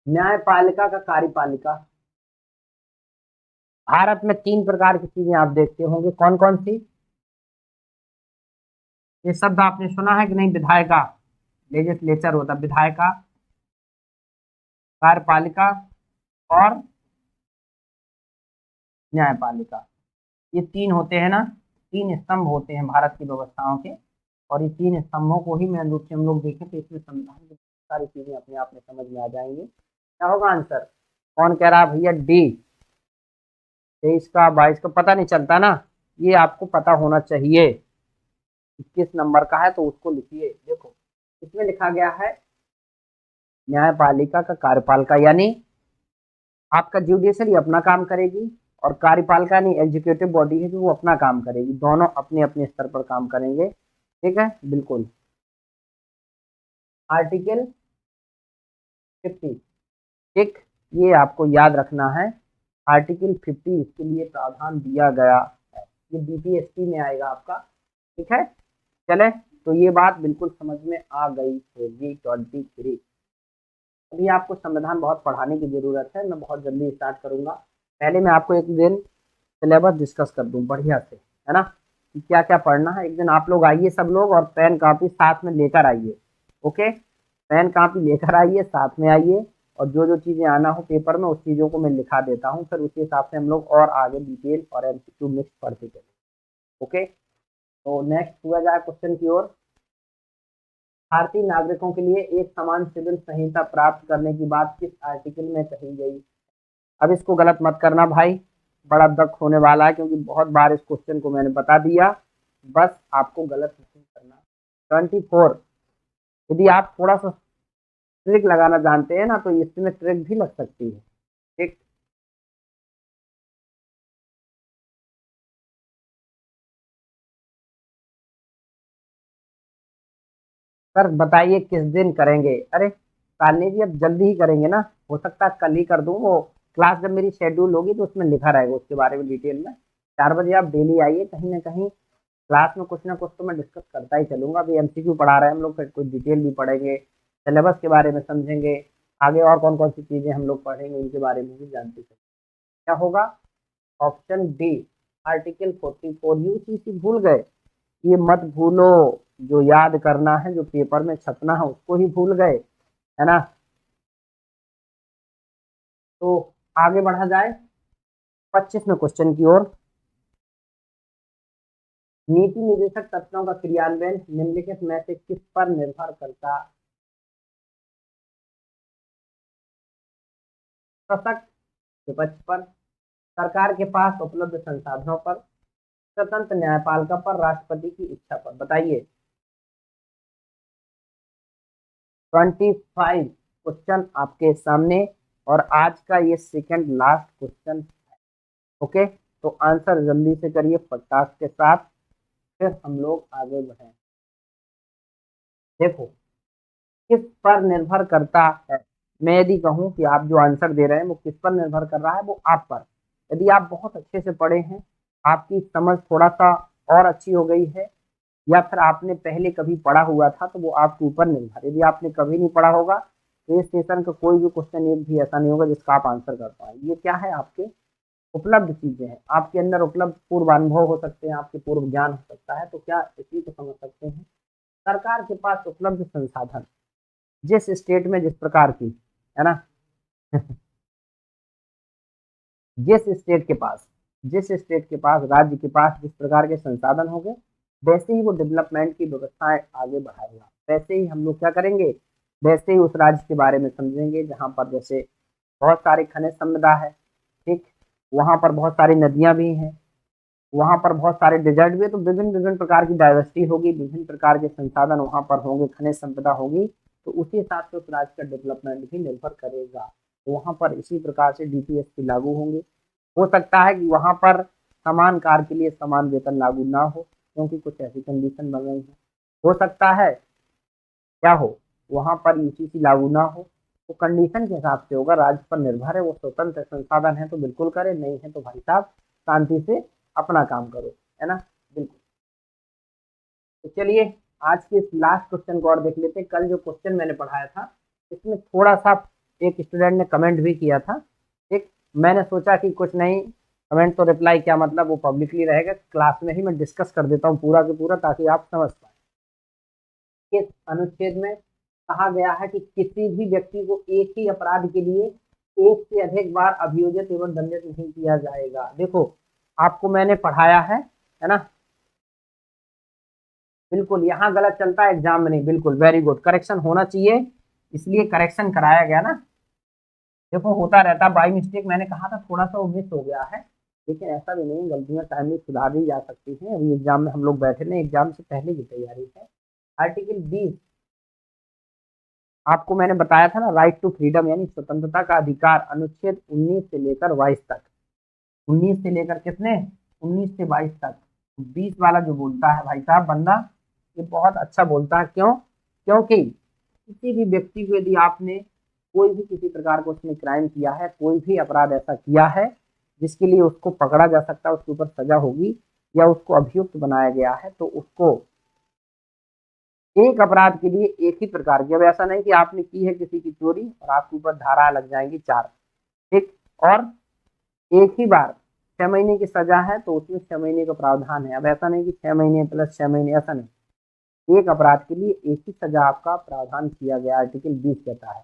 न्यायपालिका का कार्यपालिका। भारत में 3 प्रकार की चीजें आप देखते होंगे, कौन कौन सी? ये शब्द आपने सुना है कि नहीं? विधायिका, लेजिस्लेचर होता है, विधायिका, कार्यपालिका और न्यायपालिका। ये 3 होते हैं ना, 3 स्तंभ होते हैं भारत की व्यवस्थाओं के, और ये 3 स्तंभों को ही मेन रूप से हम लोग देखें तो इसमें संविधान की सारी चीजें अपने आप में समझ में आ जाएंगी। क्या होगा आंसर? कौन कह रहा है भैया? डी। 23 का 22 का पता नहीं चलता ना, ये आपको पता होना चाहिए किस नंबर का है, तो उसको लिखिए। देखो इसमें लिखा गया है न्यायपालिका का कार्यपालिका, यानी आपका जुडिशरी अपना काम करेगी और कार्यपालिका यानी एग्जीक्यूटिव बॉडी है जो वो अपना काम करेगी, दोनों अपने अपने स्तर पर काम करेंगे। ठीक है, बिल्कुल। आर्टिकल 50, ठीक, ये आपको याद रखना है। आर्टिकल 50 इसके लिए प्रावधान दिया गया है, ये बीपीएससी में आएगा आपका। ठीक है, चले, तो ये बात बिल्कुल समझ में आ गई होगी। 23 अभी आपको संविधान बहुत पढ़ाने की जरूरत है, मैं बहुत जल्दी स्टार्ट करूंगा। पहले मैं आपको एक दिन सिलेबस डिस्कस कर दूं बढ़िया से, है ना, कि क्या क्या पढ़ना है। एक दिन आप लोग आइए सब लोग, और पेन कापी साथ में लेकर आइए। ओके, पेन कापी लेकर आइए, साथ में आइए, और जो जो चीजें आना हो पेपर में उस चीजों को मैं लिखा देता हूँ, फिर उसी हिसाब से हम लोग और आगे डिटेल और एमसीक्यू मिक्स पढ़ते चलें। ओके, तो नेक्स्ट हुआ जाए क्वेश्चन की ओर। भारतीय नागरिकों के लिए एक समान सिविल संहिता प्राप्त करने की बात किस आर्टिकल में कही गई? अब इसको गलत मत करना भाई, बड़ा दुख होने वाला है, क्योंकि बहुत बार इस क्वेश्चन को मैंने बता दिया, बस आपको गलत नहीं करना। 24, यदि आप थोड़ा सा ट्रिक लगाना जानते हैं ना, तो इसमें ट्रिक भी लग सकती है। ठीक, सर बताइए किस दिन करेंगे? अरे शालिनी जी अब जल्दी ही करेंगे ना, हो सकता है कल ही कर दूं। वो क्लास जब मेरी शेड्यूल होगी तो उसमें लिखा रहेगा उसके बारे में डिटेल में। 4 बजे आप डेली आइए, कहीं ना कहीं क्लास में कुछ ना कुछ तो मैं डिस्कस करता ही चलूंगा। अभी एमसीक्यू पढ़ा रहे हैं हम लोग, फिर कुछ डिटेल भी पढ़ेंगे, सिलेबस के बारे में समझेंगे, आगे और कौन कौन सी चीजें हम लोग पढ़ेंगे उनके बारे में भी जानते चलेंगे। क्या होगा? Option D, article 44। यूसीसी भूल गए? ये मत भूलो, जो याद करना है, जो पेपर में छपना है उसको ही भूल गए, है ना। तो आगे बढ़ा जाए 25वें क्वेश्चन की ओर। नीति निर्देशक तत्वों का क्रियान्वयन निम्नलिखित में से किस पर निर्भर करता? सशक्त विपक्ष पर, सरकार के पास उपलब्ध संसाधनों पर, स्वतंत्र न्यायपालिका पर, राष्ट्रपति की इच्छा पर? बताइए। 25 क्वेश्चन आपके सामने, और आज का ये सेकंड लास्ट क्वेश्चन है। ओके, तो आंसर जल्दी से करिए फटाक के साथ, फिर हम लोग आगे बढ़े। देखो किस पर निर्भर करता है, मैं यदि कहूं कि आप जो आंसर दे रहे हैं वो किस पर निर्भर कर रहा है, वो आप पर। यदि आप बहुत अच्छे से पढ़े हैं, आपकी समझ थोड़ा सा और अच्छी हो गई है, या फिर आपने पहले कभी पढ़ा हुआ था, तो वो आपके ऊपर निर्भर। यदि आपने कभी नहीं पढ़ा होगा तो इस सेशन का कोई भी क्वेश्चन एक भी ऐसा नहीं होगा जिसका आप आंसर कर पाए। ये क्या है? आपके उपलब्ध चीजें हैं, आपके अंदर उपलब्ध पूर्वानुभव हो सकते हैं, आपके पूर्व ज्ञान हो सकता है। तो क्या इसी को समझ सकते हैं? सरकार के पास उपलब्ध संसाधन, जिस स्टेट में जिस प्रकार की, है ना जिस स्टेट के पास, राज्य के पास जिस प्रकार के संसाधन होंगे, वैसे ही वो डेवलपमेंट की व्यवस्थाएं आगे बढ़ाएगा। वैसे ही हम लोग क्या करेंगे, वैसे ही उस राज्य के बारे में समझेंगे जहां पर जैसे बहुत सारी खनिज संपदा है, ठीक, वहां पर बहुत सारी नदियां भी हैं, वहां पर बहुत सारे डेजर्ट भी है, तो विभिन्न विभिन्न प्रकार की डाइवर्सिटी होगी, विभिन्न प्रकार के संसाधन वहां पर होंगे, खनिज संपदा होगी, तो उसी हिसाब से उस राज्य का डेवलपमेंट भी निर्भर करेगा। तो वहां पर इसी प्रकार से डीपीएसपी लागू होंगे। हो सकता है कि वहां पर समान कार्य के लिए समान वेतन लागू ना हो, क्योंकि कुछ ऐसी कंडीशन बन रही है। हो सकता है क्या हो, वहां पर यूसीसी लागू ना हो, तो कंडीशन के हिसाब से होगा, राज्य पर निर्भर है। वो स्वतंत्र संसाधन है तो बिल्कुल करे, नहीं है तो भाई साहब शांति से अपना काम करो, है ना, बिल्कुल। तो चलिए आज के इस लास्ट क्वेश्चन को और देख लेते हैं। कल जो क्वेश्चन मैंने पढ़ाया था इसमें थोड़ा सा एक स्टूडेंट ने कमेंट भी किया था, ठीक, मैंने सोचा कि कुछ नहीं, कमेंट तो रिप्लाई क्या मतलब, वो पब्लिकली रहेगा, क्लास में ही मैं डिस्कस कर देता हूँ पूरा के पूरा, ताकि आप समझ पाए। किस अनुच्छेद में कहा गया है कि किसी भी व्यक्ति को एक ही अपराध के लिए एक से अधिक बार अभियोजित एवं दंडित नहीं किया जाएगा। देखो आपको मैंने पढ़ाया है ना, बिल्कुल यहाँ गलत चलता है एग्जाम में नहीं, बिल्कुल वेरी गुड, करेक्शन होना चाहिए, इसलिए करेक्शन कराया गया ना। देखो होता रहता बाई मिस्टेक, मैंने कहा था थोड़ा सा वो मिस हो गया है, लेकिन ऐसा भी नहीं, गलतियां टाइम में सुधारी जा सकती हैं। अभी एग्जाम में हम लोग बैठे ना, एग्जाम से पहले की तैयारी है। आर्टिकल 20 आपको मैंने बताया था ना, राइट टू फ्रीडम यानी स्वतंत्रता का अधिकार, अनुच्छेद 19 से लेकर 22 तक। 19 से लेकर कितने, 19 से 22 तक। 20 वाला जो बोलता है भाई साहब बंदा, ये बहुत अच्छा बोलता है। क्यों? क्योंकि किसी भी व्यक्ति को यदि आपने कोई भी किसी प्रकार का उसने क्राइम किया है, कोई भी अपराध ऐसा किया है जिसके लिए उसको पकड़ा जा सकता है, उसके ऊपर सजा होगी या उसको अभियुक्त बनाया गया है, तो उसको एक अपराध के लिए एक ही प्रकार की, अब ऐसा नहीं कि आपने की है किसी की चोरी और आपके ऊपर धारा लग जाएंगी 4, ठीक, और एक ही बार 6 महीने की सजा है तो उसमें 6 महीने का प्रावधान है। अब ऐसा नहीं कि 6 महीने प्लस 6 महीने, ऐसा नहीं, एक अपराध के लिए एक ही सजा आपका प्रावधान किया गया, आर्टिकल 20 कहता है,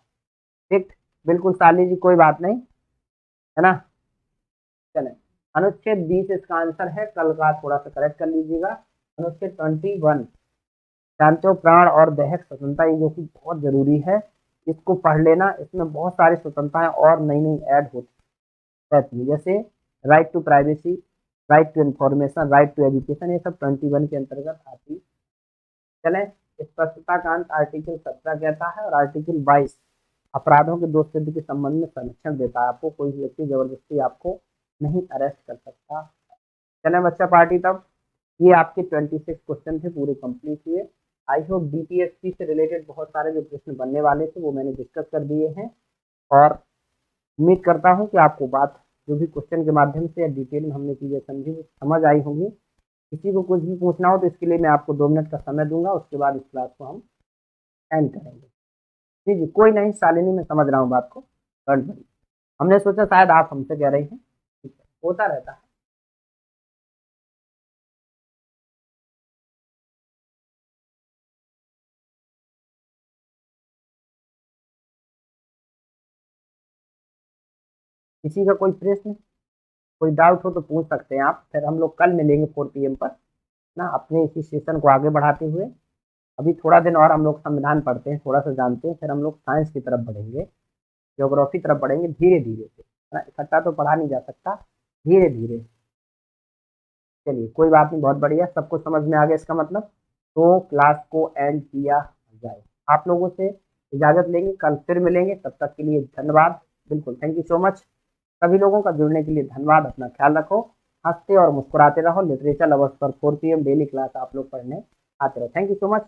ठीक। बिल्कुल साली जी, कोई बात नहीं, है ना। चले, अनुच्छेद 20 इसका आंसर है, कल का थोड़ा सा करेक्ट कर लीजिएगा। अनुच्छेद 21 जानते हो, प्राण और दैहिक स्वतंत्रता, ये जो कि बहुत जरूरी है, इसको पढ़ लेना, इसमें बहुत सारी स्वतंत्रताएं और नई नई ऐड होती रहती है, जैसे right to privacy, right to information, right to education, ये सब 21 के अंतर्गत आती। चले, स्पष्टता का अंत आर्टिकल 17 कहता है, और आर्टिकल 22 अपराधों के दोष सिद्धि के संबंध में संरक्षण देता है आपको, कोई व्यक्ति जबरदस्ती आपको नहीं अरेस्ट कर सकता। चले बच्चा पार्टी, तब ये आपके 26 क्वेश्चन थे, पूरे कंप्लीट हुए। आई होप बीपीएससी से रिलेटेड बहुत सारे जो प्रश्न बनने वाले थे वो मैंने डिस्कस कर दिए हैं, और उम्मीद करता हूँ कि आपको बात जो भी क्वेश्चन के माध्यम से या डिटेल में हमने चीज़ें समझी वो समझ आई होंगी। किसी को कुछ भी पूछना हो तो इसके लिए मैं आपको 2 मिनट का समय दूंगा, उसके बाद इस क्लास को हम एंड करेंगे। जी जी, कोई नहीं शालिनी, मैं समझ रहा हूँ बात को, डोंट वरी। हमने सोचा शायद आप हमसे कह रही हैं, ठीक है, होता रहता है। किसी का कोई प्रश्न, कोई डाउट हो तो पूछ सकते हैं आप, फिर हम लोग कल मिलेंगे 4 PM पर ना, अपने इसी सेशन को आगे बढ़ाते हुए। अभी थोड़ा दिन और हम लोग संविधान पढ़ते हैं, थोड़ा सा जानते हैं, फिर हम लोग साइंस की तरफ बढ़ेंगे, ज्योग्राफी तरफ बढ़ेंगे, धीरे धीरे से, है ना, इकट्ठा तो पढ़ा नहीं जा सकता, धीरे धीरे। चलिए कोई बात नहीं, बहुत बढ़िया, सबको समझ में आ गया इसका मतलब, तो क्लास को एंड किया जाए। आप लोगों से इजाज़त लेंगे, कल फिर मिलेंगे, तब तक के लिए धन्यवाद, बिल्कुल, थैंक यू सो मच। सभी लोगों का जुड़ने के लिए धन्यवाद, अपना ख्याल रखो, हंसते और मुस्कुराते रहो। लिटरेचर लवर्स पर 4 PM डेली क्लास आप लोग पढ़ने आते रहो। Thank you so much.